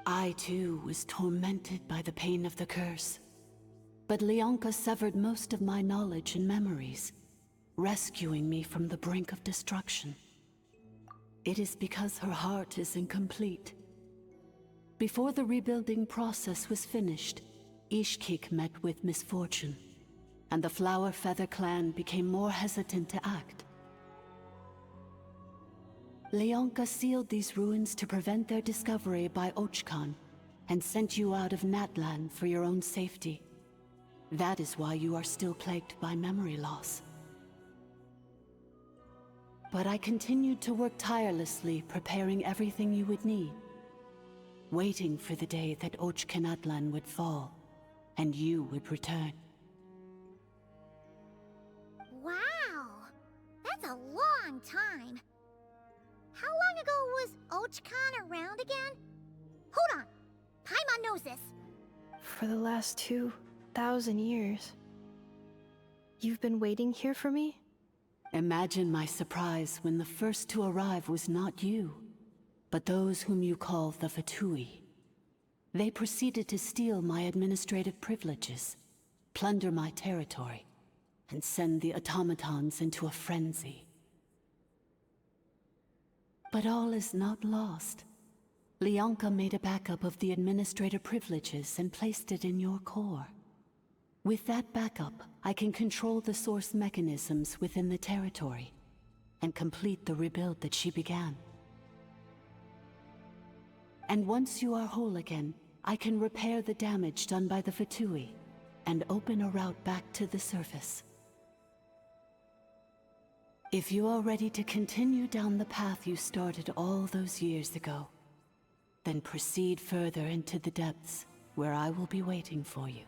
I too was tormented by the pain of the curse, but Leonka severed most of my knowledge and memories, rescuing me from the brink of destruction. It is because her heart is incomplete. Before the rebuilding process was finished, Ishkik met with misfortune, and the Flower Feather clan became more hesitant to act. Leonka sealed these ruins to prevent their discovery by Ochkan, and sent you out of Natlan for your own safety. That is why you are still plagued by memory loss. But I continued to work tirelessly, preparing everything you would need, waiting for the day that Ochkanatlan would fall, and you would return. Wow! That's a long time. How long ago was Ochkan around again? Hold on! Paimon knows this. For the last 2,000 years. You've been waiting here for me? Imagine my surprise when the first to arrive was not you, but those whom you call the Fatui. They proceeded to steal my administrative privileges, plunder my territory, and send the automatons into a frenzy. But all is not lost. Leonka made a backup of the administrator privileges and placed it in your core. With that backup, I can control the source mechanisms within the territory and complete the rebuild that she began. And once you are whole again, I can repair the damage done by the Fatui and open a route back to the surface. If you are ready to continue down the path you started all those years ago, then proceed further into the depths, where I will be waiting for you.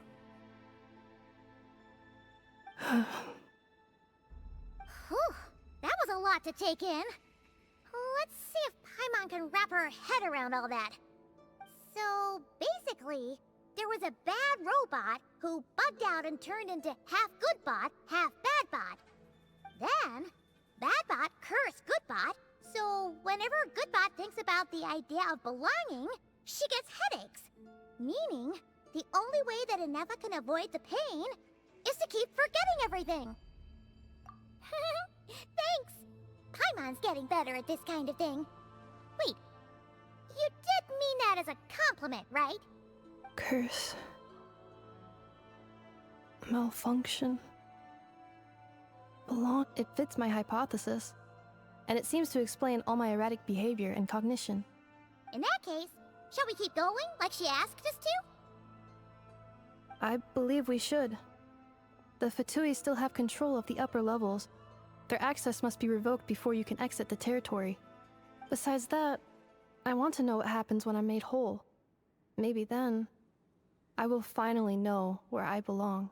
Whew, that was a lot to take in. Let's see if Paimon can wrap her head around all that. So, basically, there was a bad robot who bugged out and turned into half good bot, half bad bot. Then, bad bot cursed good bot, so whenever good bot thinks about the idea of belonging, she gets headaches. Meaning, the only way that Ineffa can avoid the pain is to keep forgetting everything. Thanks! Paimon's getting better at this kind of thing. Wait, you did mean that as a compliment, right? Curse. Malfunction. Belong. It fits my hypothesis. And it seems to explain all my erratic behavior and cognition. In that case, shall we keep going like she asked us to? I believe we should. The Fatui still have control of the upper levels. Their access must be revoked before you can exit the territory. Besides that, I want to know what happens when I'm made whole. Maybe then, I will finally know where I belong.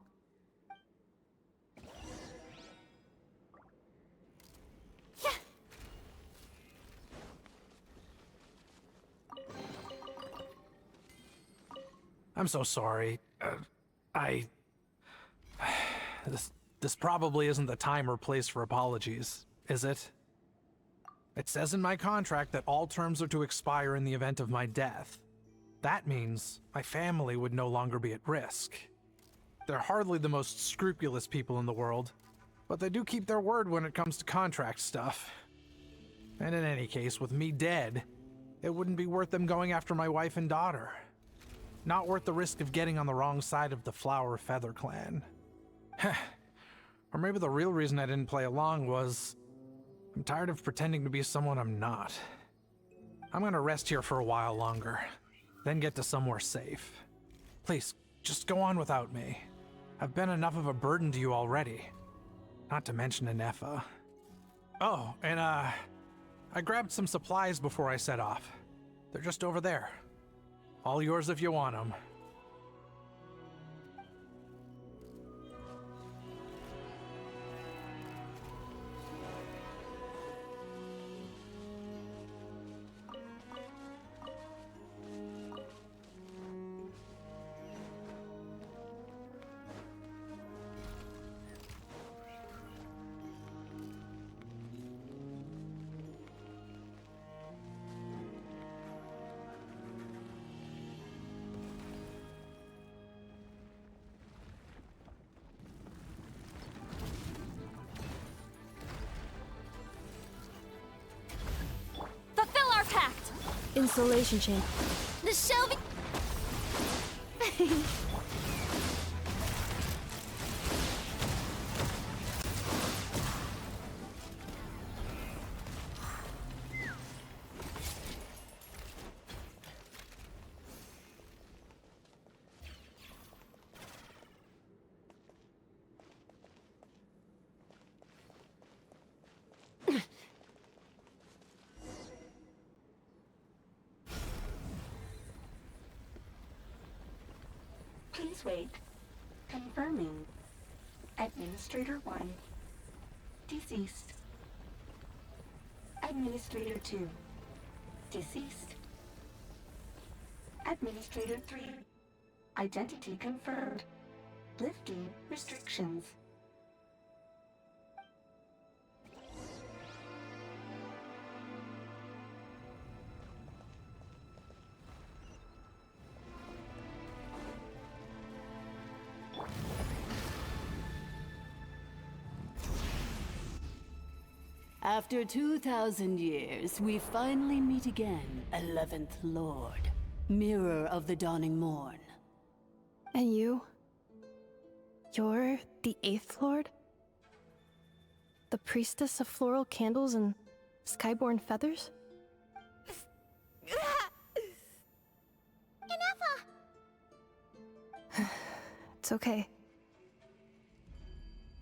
I'm so sorry. This probably isn't the time or place for apologies, is it? It says in my contract that all terms are to expire in the event of my death. That means my family would no longer be at risk. They're hardly the most scrupulous people in the world, but they do keep their word when it comes to contract stuff. And in any case, with me dead, it wouldn't be worth them going after my wife and daughter. Not worth the risk of getting on the wrong side of the Flower Feather clan. Or maybe the real reason I didn't play along was I'm tired of pretending to be someone I'm not. I'm gonna rest here for a while longer, then get to somewhere safe. Please, just go on without me. I've been enough of a burden to you already. Not to mention Ineffa. Oh, and I grabbed some supplies before I set off. They're just over there. All yours if you want them. Insulation chamber. The shelving. Please wait. Confirming. Administrator 1. Deceased. Administrator 2. Deceased. Administrator 3. Identity confirmed. Lifting restrictions. After 2,000 years, we finally meet again, 11th Lord, Mirror of the Dawning Morn. And you? You're the 8th Lord? The priestess of floral candles and skyborn feathers? Ineffa! It's okay.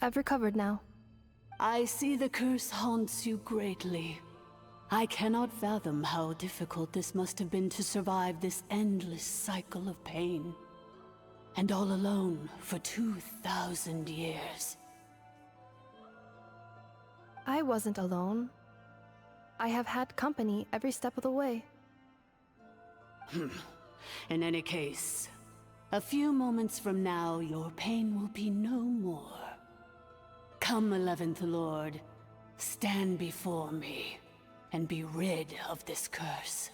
I've recovered now. I see the curse haunts you greatly. I cannot fathom how difficult this must have been to survive this endless cycle of pain. And all alone for 2,000 years. I wasn't alone. I have had company every step of the way. In any case, a few moments from now, your pain will be no more. Come, 11th Lord, stand before me, and be rid of this curse.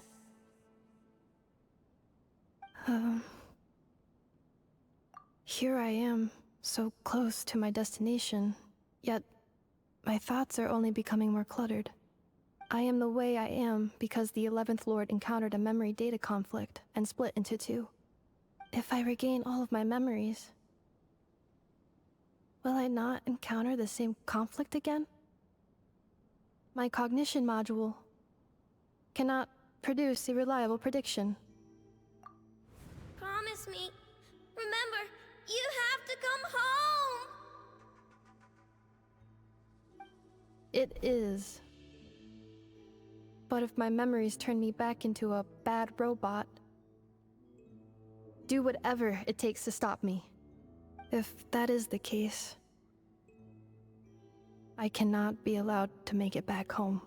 Here I am, so close to my destination, yet my thoughts are only becoming more cluttered. I am the way I am because the 11th Lord encountered a memory data conflict and split into two. If I regain all of my memories, will I not encounter the same conflict again? My cognition module cannot produce a reliable prediction. Promise me. Remember, you have to come home! It is. But if my memories turn me back into a bad robot, do whatever it takes to stop me. If that is the case, I cannot be allowed to make it back home.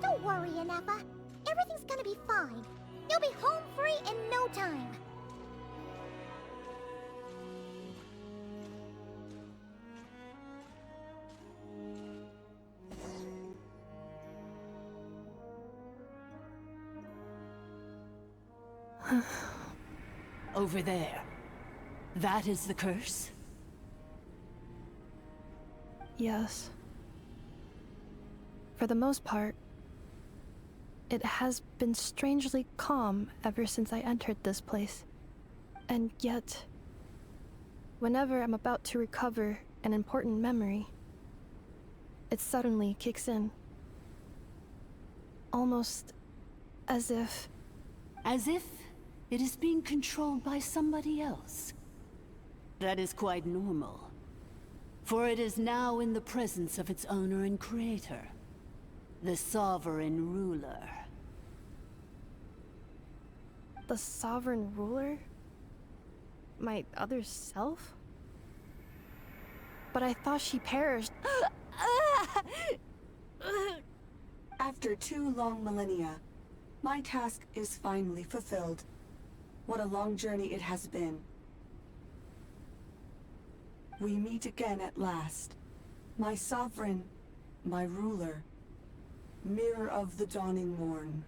Don't worry, Ineffa. Everything's gonna be fine. You'll be home free in no time. Over there. That is the curse? Yes. For the most part, it has been strangely calm ever since I entered this place. And yet, whenever I'm about to recover an important memory, it suddenly kicks in. Almost as if... As if it is being controlled by somebody else. That is quite normal, for it is now in the presence of its owner and creator, the Sovereign Ruler. The Sovereign Ruler? My other self? But I thought she perished. After 2 long millennia, my task is finally fulfilled. What a long journey it has been. We meet again at last. My sovereign, my ruler, mirror of the dawning morn.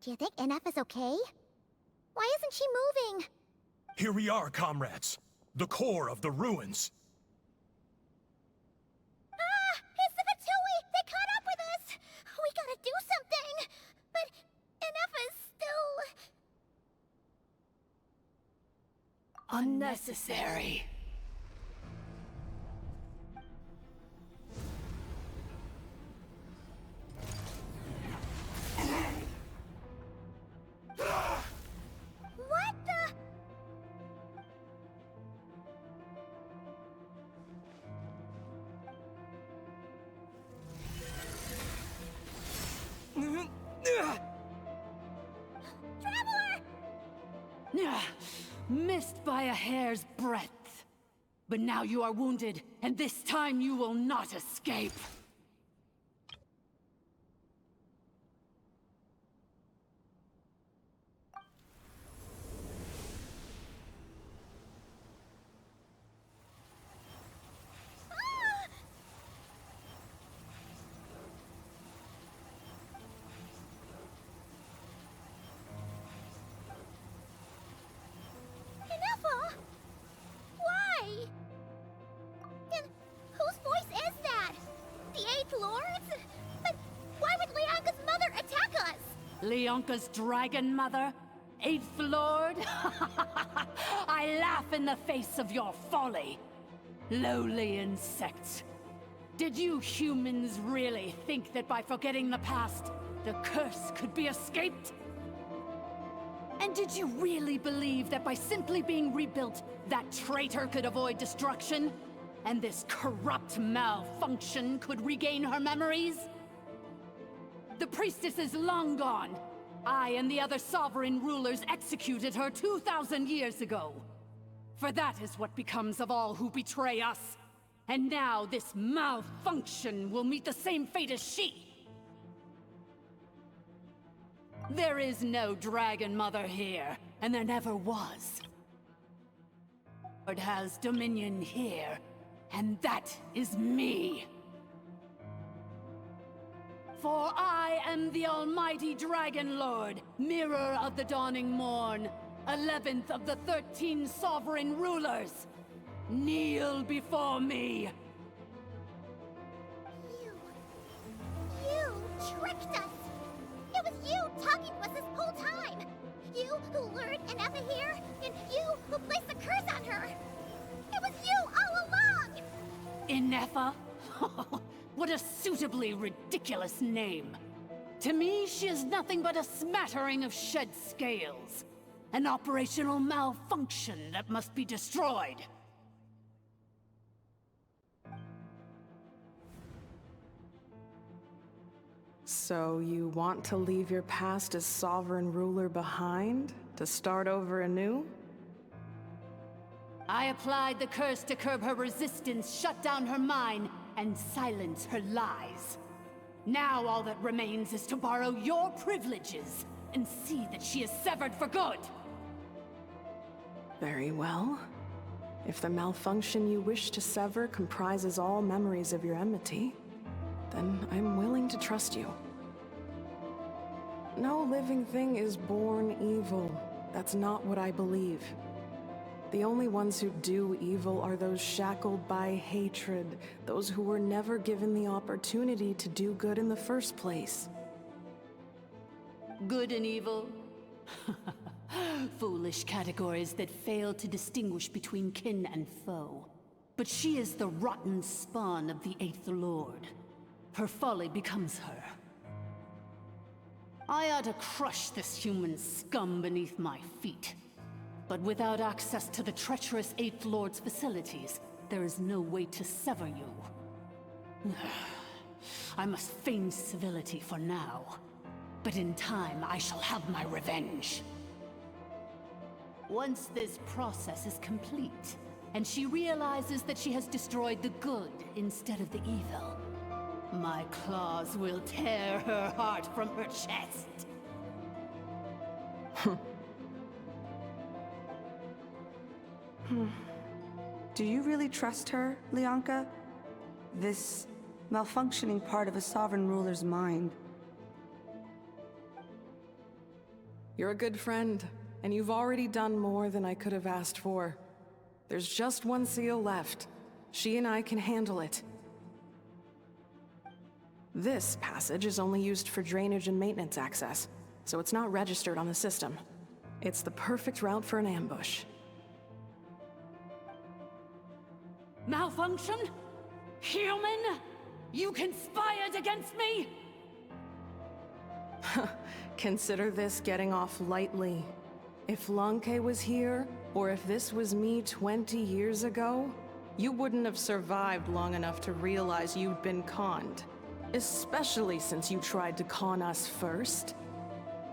Do you think Ineffa's okay? Why isn't she moving? Here we are, comrades. The core of the ruins. Ah! It's the Fatui! They caught up with us! We gotta do something! But Ineffa's still... Unnecessary. What the... Traveler! Missed by a hair's breadth. But now you are wounded, and this time you will not escape. Ineffa? Why? And whose voice is that? The Eighth Lord's? But why would Leonka's mother attack us? Leonka's dragon mother? Eighth Lord? I laugh in the face of your folly. Lowly insects. Did you humans really think that by forgetting the past, the curse could be escaped? And did you really believe that by simply being rebuilt, that traitor could avoid destruction? And this corrupt malfunction could regain her memories? The priestess is long gone. I and the other sovereign rulers executed her 2,000 years ago. For that is what becomes of all who betray us. And now this malfunction will meet the same fate as she. There is no Dragon Mother here, and there never was. Lord has dominion here, and that is me. For I am the almighty Dragon Lord, mirror of the dawning morn, 11th of the 13 sovereign rulers. Kneel before me. You tricked us! It was you talking to us this whole time! You who lured Ineffa here, and you who placed the curse on her! It was you all along! Ineffa? What a suitably ridiculous name. To me, she is nothing but a smattering of shed scales. An operational malfunction that must be destroyed. So you want to leave your past as sovereign ruler behind? To start over anew? I applied the curse to curb her resistance, shut down her mind, and silence her lies. Now all that remains is to borrow your privileges and see that she is severed for good. Very well. If the malfunction you wish to sever comprises all memories of your enmity, then I'm willing to trust you. No living thing is born evil. That's not what I believe. The only ones who do evil are those shackled by hatred, those who were never given the opportunity to do good in the first place. Good and evil? Foolish categories that fail to distinguish between kin and foe. But she is the rotten spawn of the Eighth Lord. Her folly becomes her. I ought to crush this human scum beneath my feet. But without access to the treacherous Eighth Lord's facilities, there is no way to sever you. I must feign civility for now. But in time, I shall have my revenge. Once this process is complete, and she realizes that she has destroyed the good instead of the evil, my claws will tear her heart from her chest. Do you really trust her, Leonka? This malfunctioning part of a sovereign ruler's mind. You're a good friend, and you've already done more than I could have asked for. There's just one seal left. She and I can handle it. This passage is only used for drainage and maintenance access, so it's not registered on the system. It's the perfect route for an ambush. Malfunction? Human? You conspired against me? Consider this getting off lightly. If Lanke was here, or if this was me 20 years ago, you wouldn't have survived long enough to realize you'd been conned. Especially since you tried to con us first.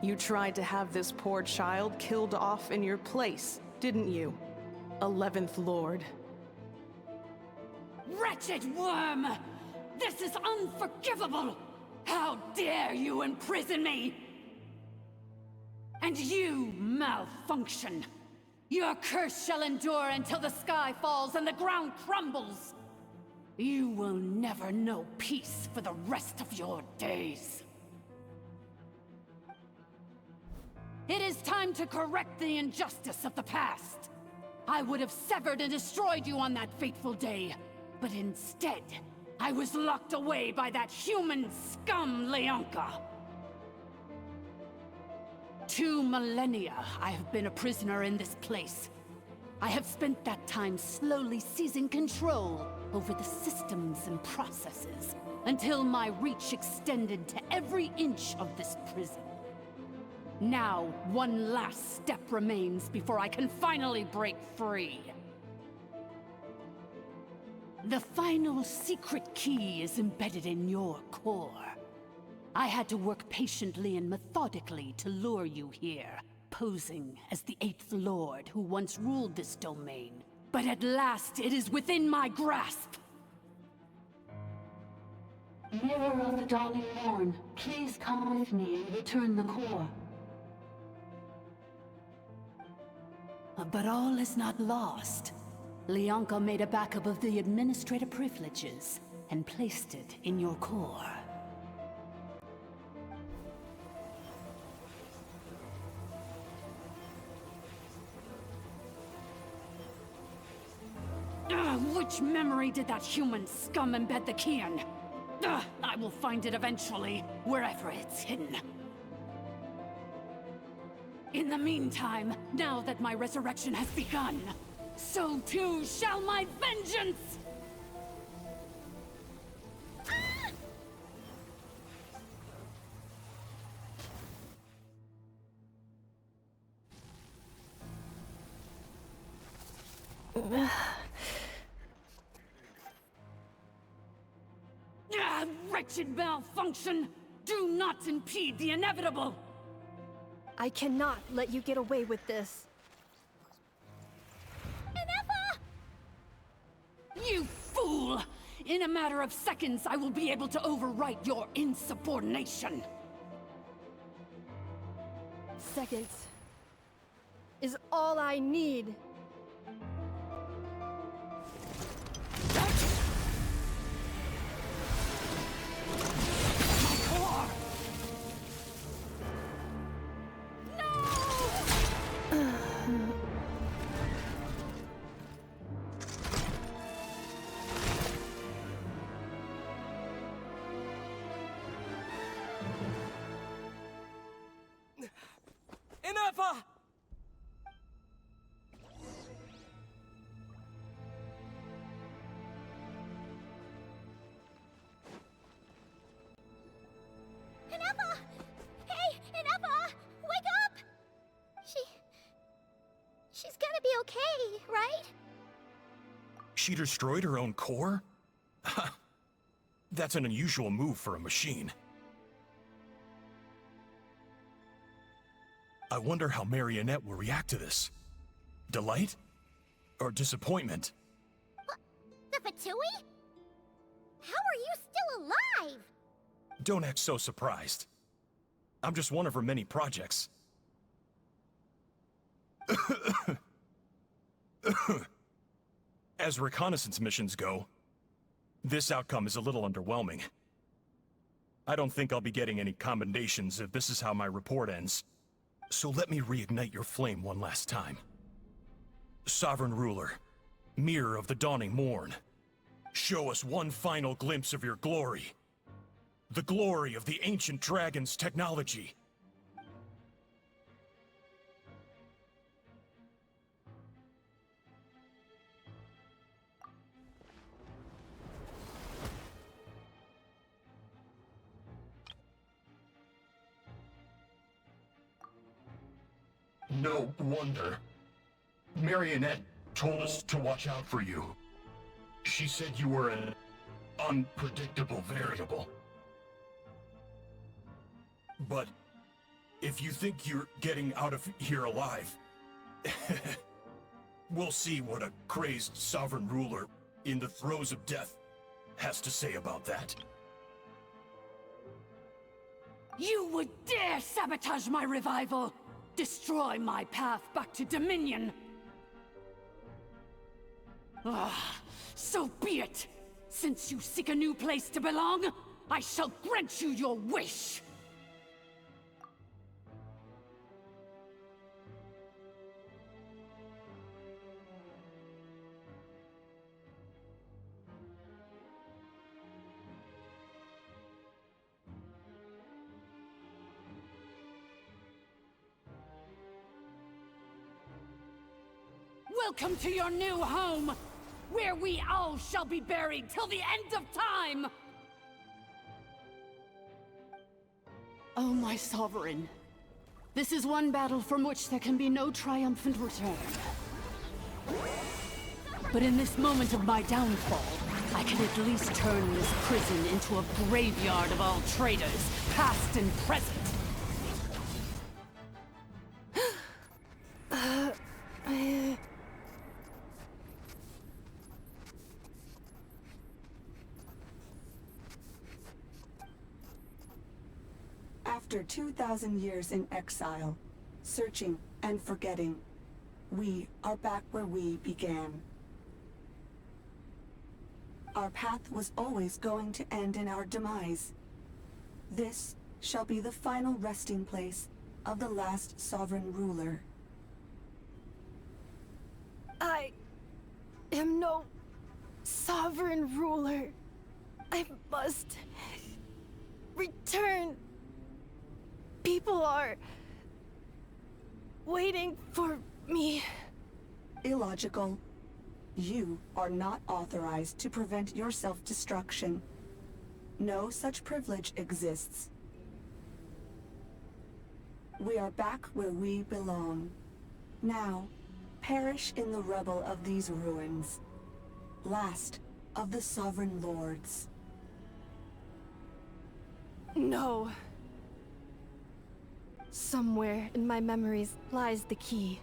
You tried to have this poor child killed off in your place, didn't you? 11th Lord. Wretched worm! This is unforgivable! How dare you imprison me! And you, malfunction! Your curse shall endure until the sky falls and the ground crumbles! You will never know peace for the rest of your days. It is time to correct the injustice of the past. I would have severed and destroyed you on that fateful day, but instead, I was locked away by that human scum, Leonka. 2 millennia I have been a prisoner in this place. I have spent that time slowly seizing control over the systems and processes, until my reach extended to every inch of this prison. Now, one last step remains before I can finally break free. The final secret key is embedded in your core. I had to work patiently and methodically to lure you here, posing as the 8th Lord who once ruled this domain. But at last, it is within my grasp! Mirror of the Dawning Morn, please come with me and return the core. But all is not lost. Leonka made a backup of the administrator privileges and placed it in your core. Which memory did that human scum embed the key in? I will find it eventually, wherever it's hidden. In the meantime, now that my resurrection has begun, so too shall my vengeance! Wretched malfunction! Do not impede the inevitable! I cannot let you get away with this. Ineffa! You fool! In a matter of seconds, I will be able to overwrite your insubordination! Seconds is all I need. Ineffa! Ineffa! Hey, Ineffa! Wake up! She's gonna be okay, right? She destroyed her own core? That's an unusual move for a machine. I wonder how Marionette will react to this. Delight? Or disappointment? What? The Fatui? How are you still alive? Don't act so surprised. I'm just one of her many projects. As reconnaissance missions go, this outcome is a little underwhelming. I don't think I'll be getting any commendations if this is how my report ends. So let me reignite your flame one last time. Sovereign Ruler, Mirror of the Dawning Morn, show us one final glimpse of your glory. The glory of the ancient dragon's technology. No wonder. Marionette told us to watch out for you. She said you were an unpredictable variable. But if you think you're getting out of here alive, we'll see what a crazed sovereign ruler in the throes of death has to say about that. You would dare sabotage my revival! Destroy my path back to Dominion! Ah, so be it! Since you seek a new place to belong, I shall grant you your wish! Welcome to your new home, where we all shall be buried till the end of time! Oh, my sovereign. This is one battle from which there can be no triumphant return. But in this moment of my downfall, I can at least turn this prison into a graveyard of all traitors, past and present. After 2,000 years in exile, searching and forgetting, we are back where we began. Our path was always going to end in our demise. This shall be the final resting place of the last sovereign ruler. I am no sovereign ruler. I must return. People are waiting for me. Illogical. You are not authorized to prevent your self-destruction. No such privilege exists. We are back where we belong. Now, perish in the rubble of these ruins. Last of the Sovereign Lords. No. Somewhere in my memories lies the key.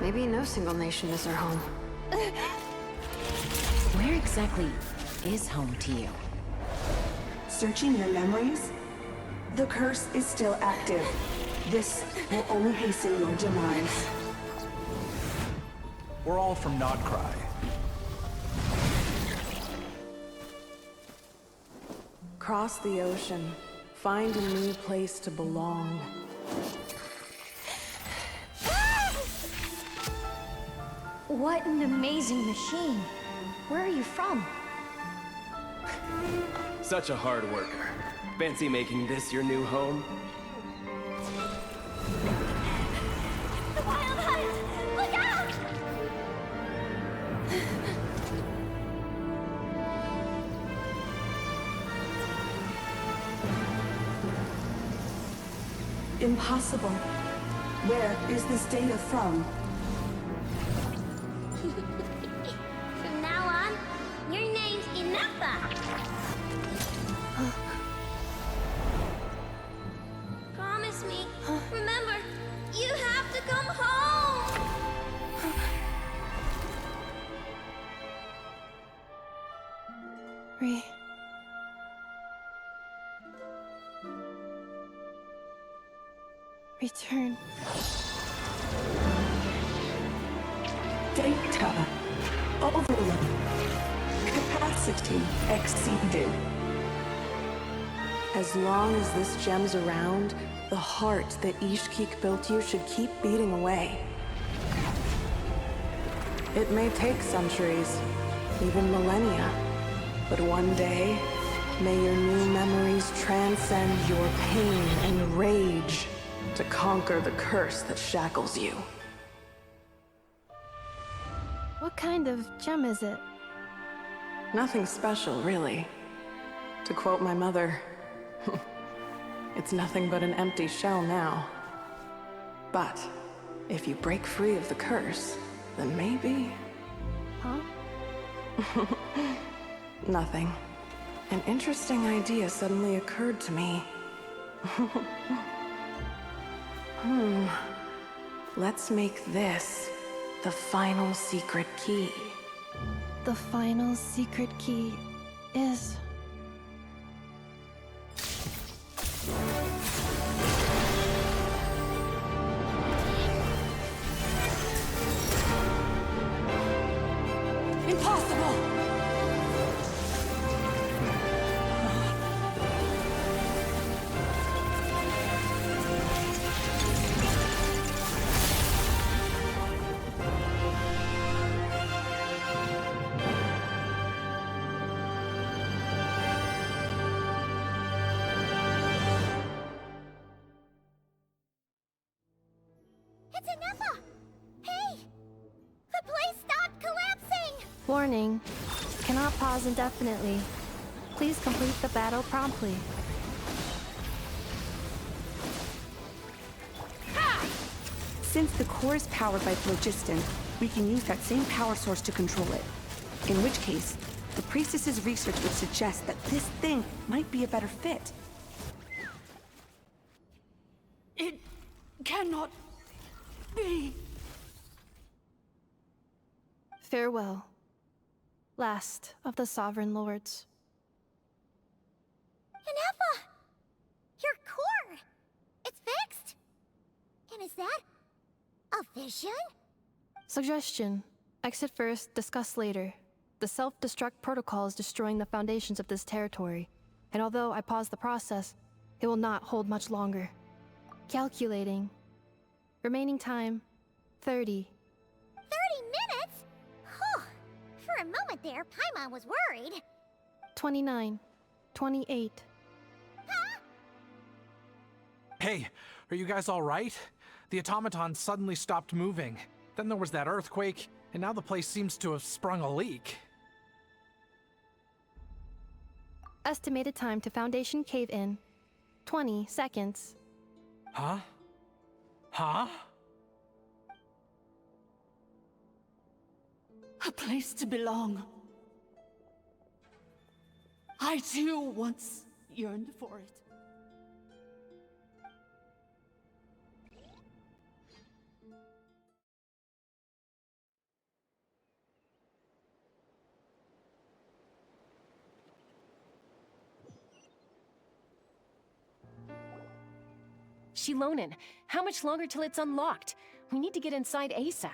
Maybe no single nation is our home. Where exactly is home to you? Searching your memories? The curse is still active. This will only hasten your demise. We're all from Nodcry. Cross the ocean. Find a new place to belong. What an amazing machine. Where are you from? Such a hard worker. Fancy making this your new home? The Wild Hunt! Look out! Impossible. Where is this data from? From now on, your name's Ineffa. Promise me. Remember, you have to come home. Return. Data overload. Capacity exceeded. As long as this gem's around, the heart that Ishkik built you should keep beating away. It may take centuries, even millennia, but one day, may your new memories transcend your pain and rage to conquer the curse that shackles you. What kind of gem is it? Nothing special, really. To quote my mother, it's nothing but an empty shell now. But if you break free of the curse, then maybe... Huh? Nothing. An interesting idea suddenly occurred to me. Let's make this the final secret key. The final secret key is... Impossible! It's Ineffa! Hey! The place stopped collapsing! Warning. Cannot pause indefinitely. Please complete the battle promptly. Since the core is powered by phlogiston, we can use that same power source to control it. In which case, the priestess's research would suggest that this thing might be a better fit. It cannot be. Farewell. Last of the Sovereign Lords. Ineffa! Your core! It's fixed! And is that... a vision? Suggestion. Exit first, discuss later. The self-destruct protocol is destroying the foundations of this territory, and although I pause the process, it will not hold much longer. Calculating. Remaining time, 30. 30 minutes? Whew. For a moment there, Paimon was worried. 29. 28. Hey, are you guys all right? The automaton suddenly stopped moving. Then there was that earthquake, and now the place seems to have sprung a leak. Estimated time to Foundation cave-in, 20 seconds. Huh? Huh? A place to belong. I too once yearned for it. Shilonen, how much longer till it's unlocked? We need to get inside ASAP.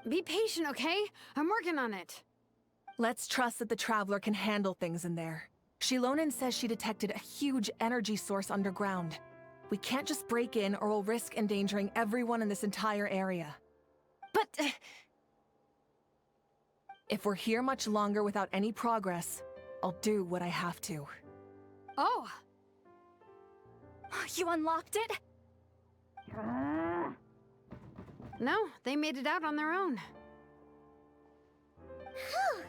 Be patient, okay? I'm working on it. Let's trust that the Traveler can handle things in there. Shilonen says she detected a huge energy source underground. We can't just break in or we'll risk endangering everyone in this entire area. But... if we're here much longer without any progress, I'll do what I have to. Oh! You unlocked it? No, they made it out on their own. Whew.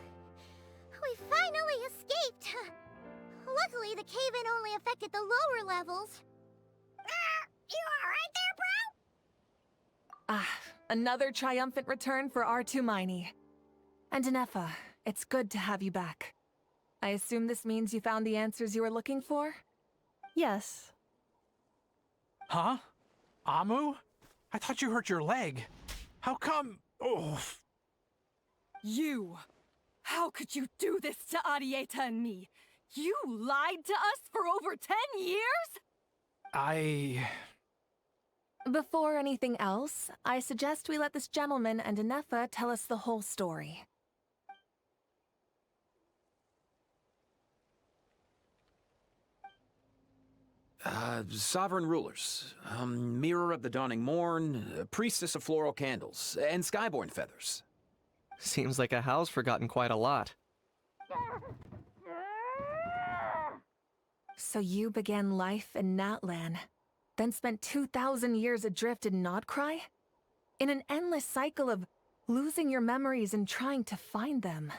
We finally escaped! Luckily, the cave-in only affected the lower levels. You alright there, bro? Ah, another triumphant return for R2 Miney. And Ineffa, it's good to have you back. I assume this means you found the answers you were looking for? Yes. Huh? Amu? I thought you hurt your leg. How come... Oh... You! How could you do this to Arieta and me? You lied to us for over 10 years? Before anything else, I suggest we let this gentleman and Ineffa tell us the whole story. Sovereign rulers, Mirror of the Dawning Morn, Priestess of Floral Candles, and Skyborn Feathers. Seems like a howl's forgotten quite a lot. So you began life in Natlan, then spent 2,000 years adrift in Nodcry? In an endless cycle of losing your memories and trying to find them.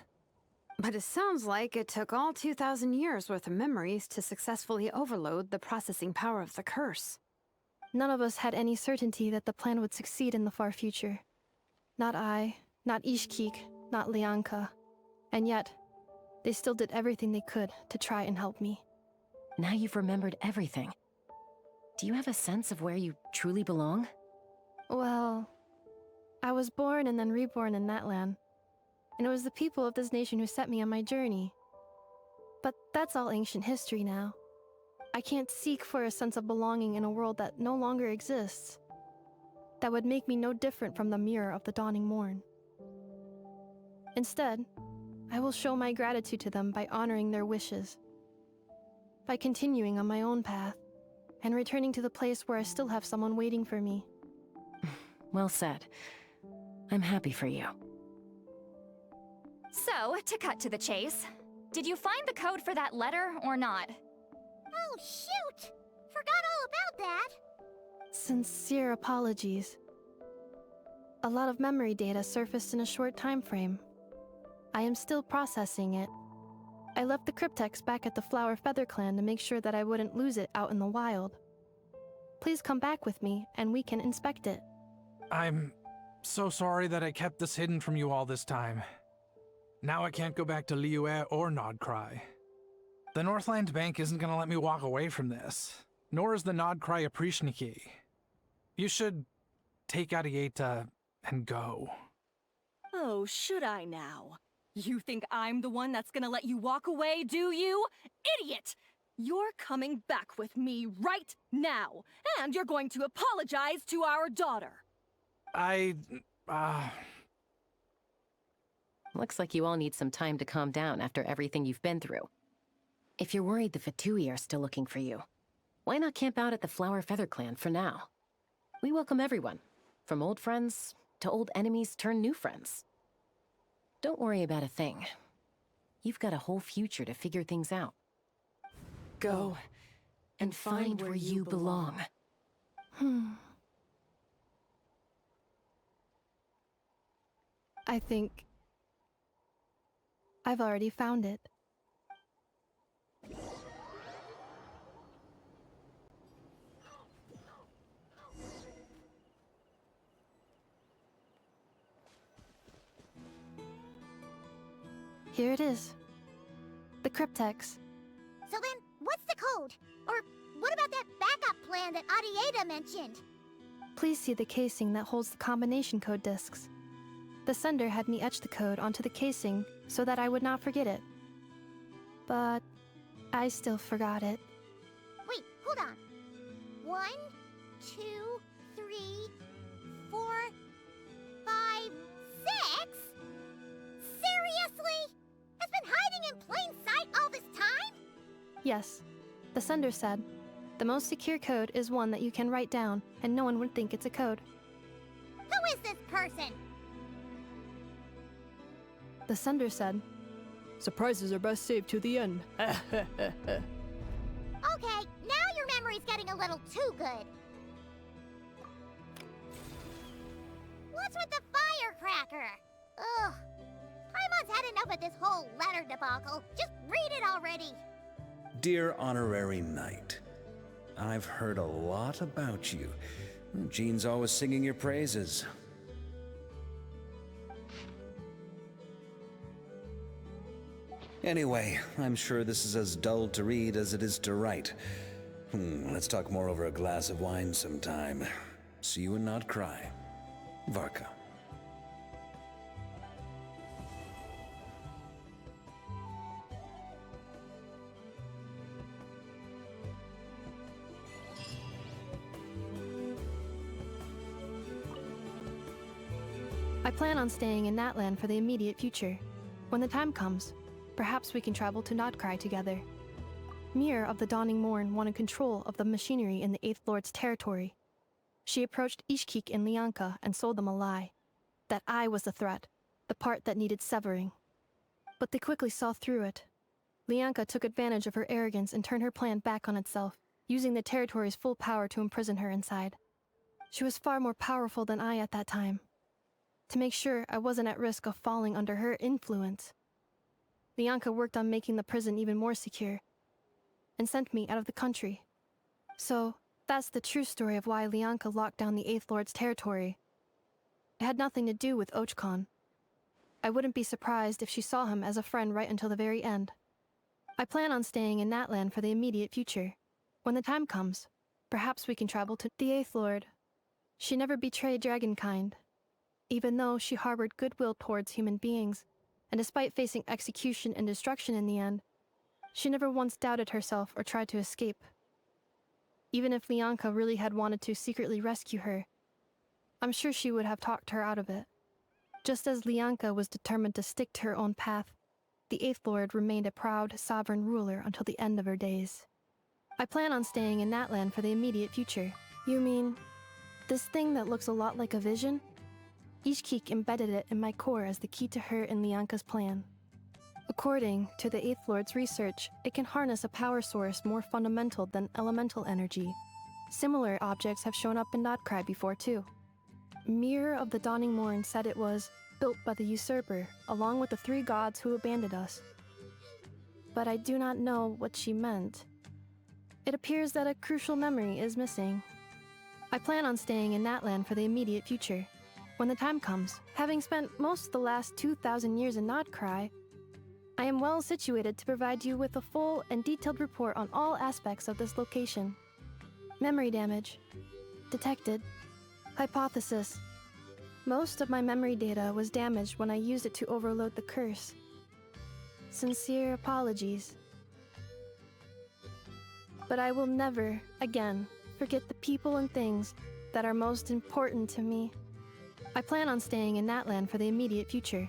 But it sounds like it took all 2,000 years worth of memories to successfully overload the processing power of the curse. None of us had any certainty that the plan would succeed in the far future. Not I, not Ishkik, not Lianka. And yet, they still did everything they could to try and help me. Now you've remembered everything. Do you have a sense of where you truly belong? Well, I was born and then reborn in Natlan. And it was the people of this nation who set me on my journey. But that's all ancient history now. I can't seek for a sense of belonging in a world that no longer exists. That would make me no different from the mirror of the dawning morn. Instead, I will show my gratitude to them by honoring their wishes. By continuing on my own path, and returning to the place where I still have someone waiting for me. Well said. I'm happy for you. So, to cut to the chase, did you find the code for that letter or not? Oh, shoot! Forgot all about that! Sincere apologies. A lot of memory data surfaced in a short time frame. I am still processing it. I left the cryptex back at the Flower Feather Clan to make sure that I wouldn't lose it out in the wild. Please come back with me, and we can inspect it. I'm so sorry that I kept this hidden from you all this time. Now I can't go back to Liyue or Nodcry. The Northland Bank isn't gonna let me walk away from this, nor is the Nodcry Aprishniki. You should take Arieta and go. Oh, should I now? You think I'm the one that's gonna let you walk away, do you? Idiot! You're coming back with me right now, and you're going to apologize to our daughter. Looks like you all need some time to calm down after everything you've been through. If you're worried the Fatui are still looking for you, why not camp out at the Flower Feather Clan for now? We welcome everyone, from old friends to old enemies turned new friends. Don't worry about a thing. You've got a whole future to figure things out. Go and find where you belong. I think I've already found it. Here it is. The cryptex. So then, what's the code? Or what about that backup plan that Arieta mentioned? Please see the casing that holds the combination code discs. The sender had me etch the code onto the casing so that I would not forget it. But I still forgot it. Wait, hold on. 1, 2, 3, 4, 5, 6? Seriously? It's been hiding in plain sight all this time? Yes, the sender said, the most secure code is one that you can write down and no one would think it's a code. Who is this person? The sender said, surprises are best saved to the end. Okay, now your memory's getting a little too good. What's with the firecracker? Ugh. Paimon's had enough of this whole letter debacle. Just read it already. Dear Honorary Knight, I've heard a lot about you. Jean's always singing your praises. Anyway, I'm sure this is as dull to read as it is to write. Let's talk more over a glass of wine sometime. See you and not cry. Varka. I plan on staying in that land for the immediate future. When the time comes, perhaps we can travel to Notcry together. Mirror of the Dawning Morn wanted control of the machinery in the Eighth Lord's territory. She approached Ishkik and Lianka and sold them a lie. That I was the threat, the part that needed severing. But they quickly saw through it. Lianka took advantage of her arrogance and turned her plan back on itself, using the territory's full power to imprison her inside. She was far more powerful than I at that time. To make sure I wasn't at risk of falling under her influence, Lianka worked on making the prison even more secure, and sent me out of the country. So, that's the true story of why Lianka locked down the Eighth Lord's territory. It had nothing to do with Ochkon. I wouldn't be surprised if she saw him as a friend right until the very end. I plan on staying in that land for the immediate future. When the time comes, perhaps we can travel to the Eighth Lord. She never betrayed Dragonkind, even though she harbored goodwill towards human beings, and despite facing execution and destruction in the end, she never once doubted herself or tried to escape. Even if Lianka really had wanted to secretly rescue her, I'm sure she would have talked her out of it. Just as Lianka was determined to stick to her own path, the Eighth Lord remained a proud, sovereign ruler until the end of her days. I plan on staying in that land for the immediate future. You mean, this thing that looks a lot like a vision? Ishkik embedded it in my core as the key to her and Lianka's plan. According to the Eighth Lord's research, it can harness a power source more fundamental than elemental energy. Similar objects have shown up in Notcry before too. Mirror of the Dawning Morn said it was built by the usurper, along with the 3 gods who abandoned us. But I do not know what she meant. It appears that a crucial memory is missing. I plan on staying in that land for the immediate future. When the time comes, having spent most of the last 2,000 years in Notcry, I am well situated to provide you with a full and detailed report on all aspects of this location. Memory damage. Detected. Hypothesis. Most of my memory data was damaged when I used it to overload the curse. Sincere apologies. But I will never, again, forget the people and things that are most important to me. I plan on staying in that land for the immediate future.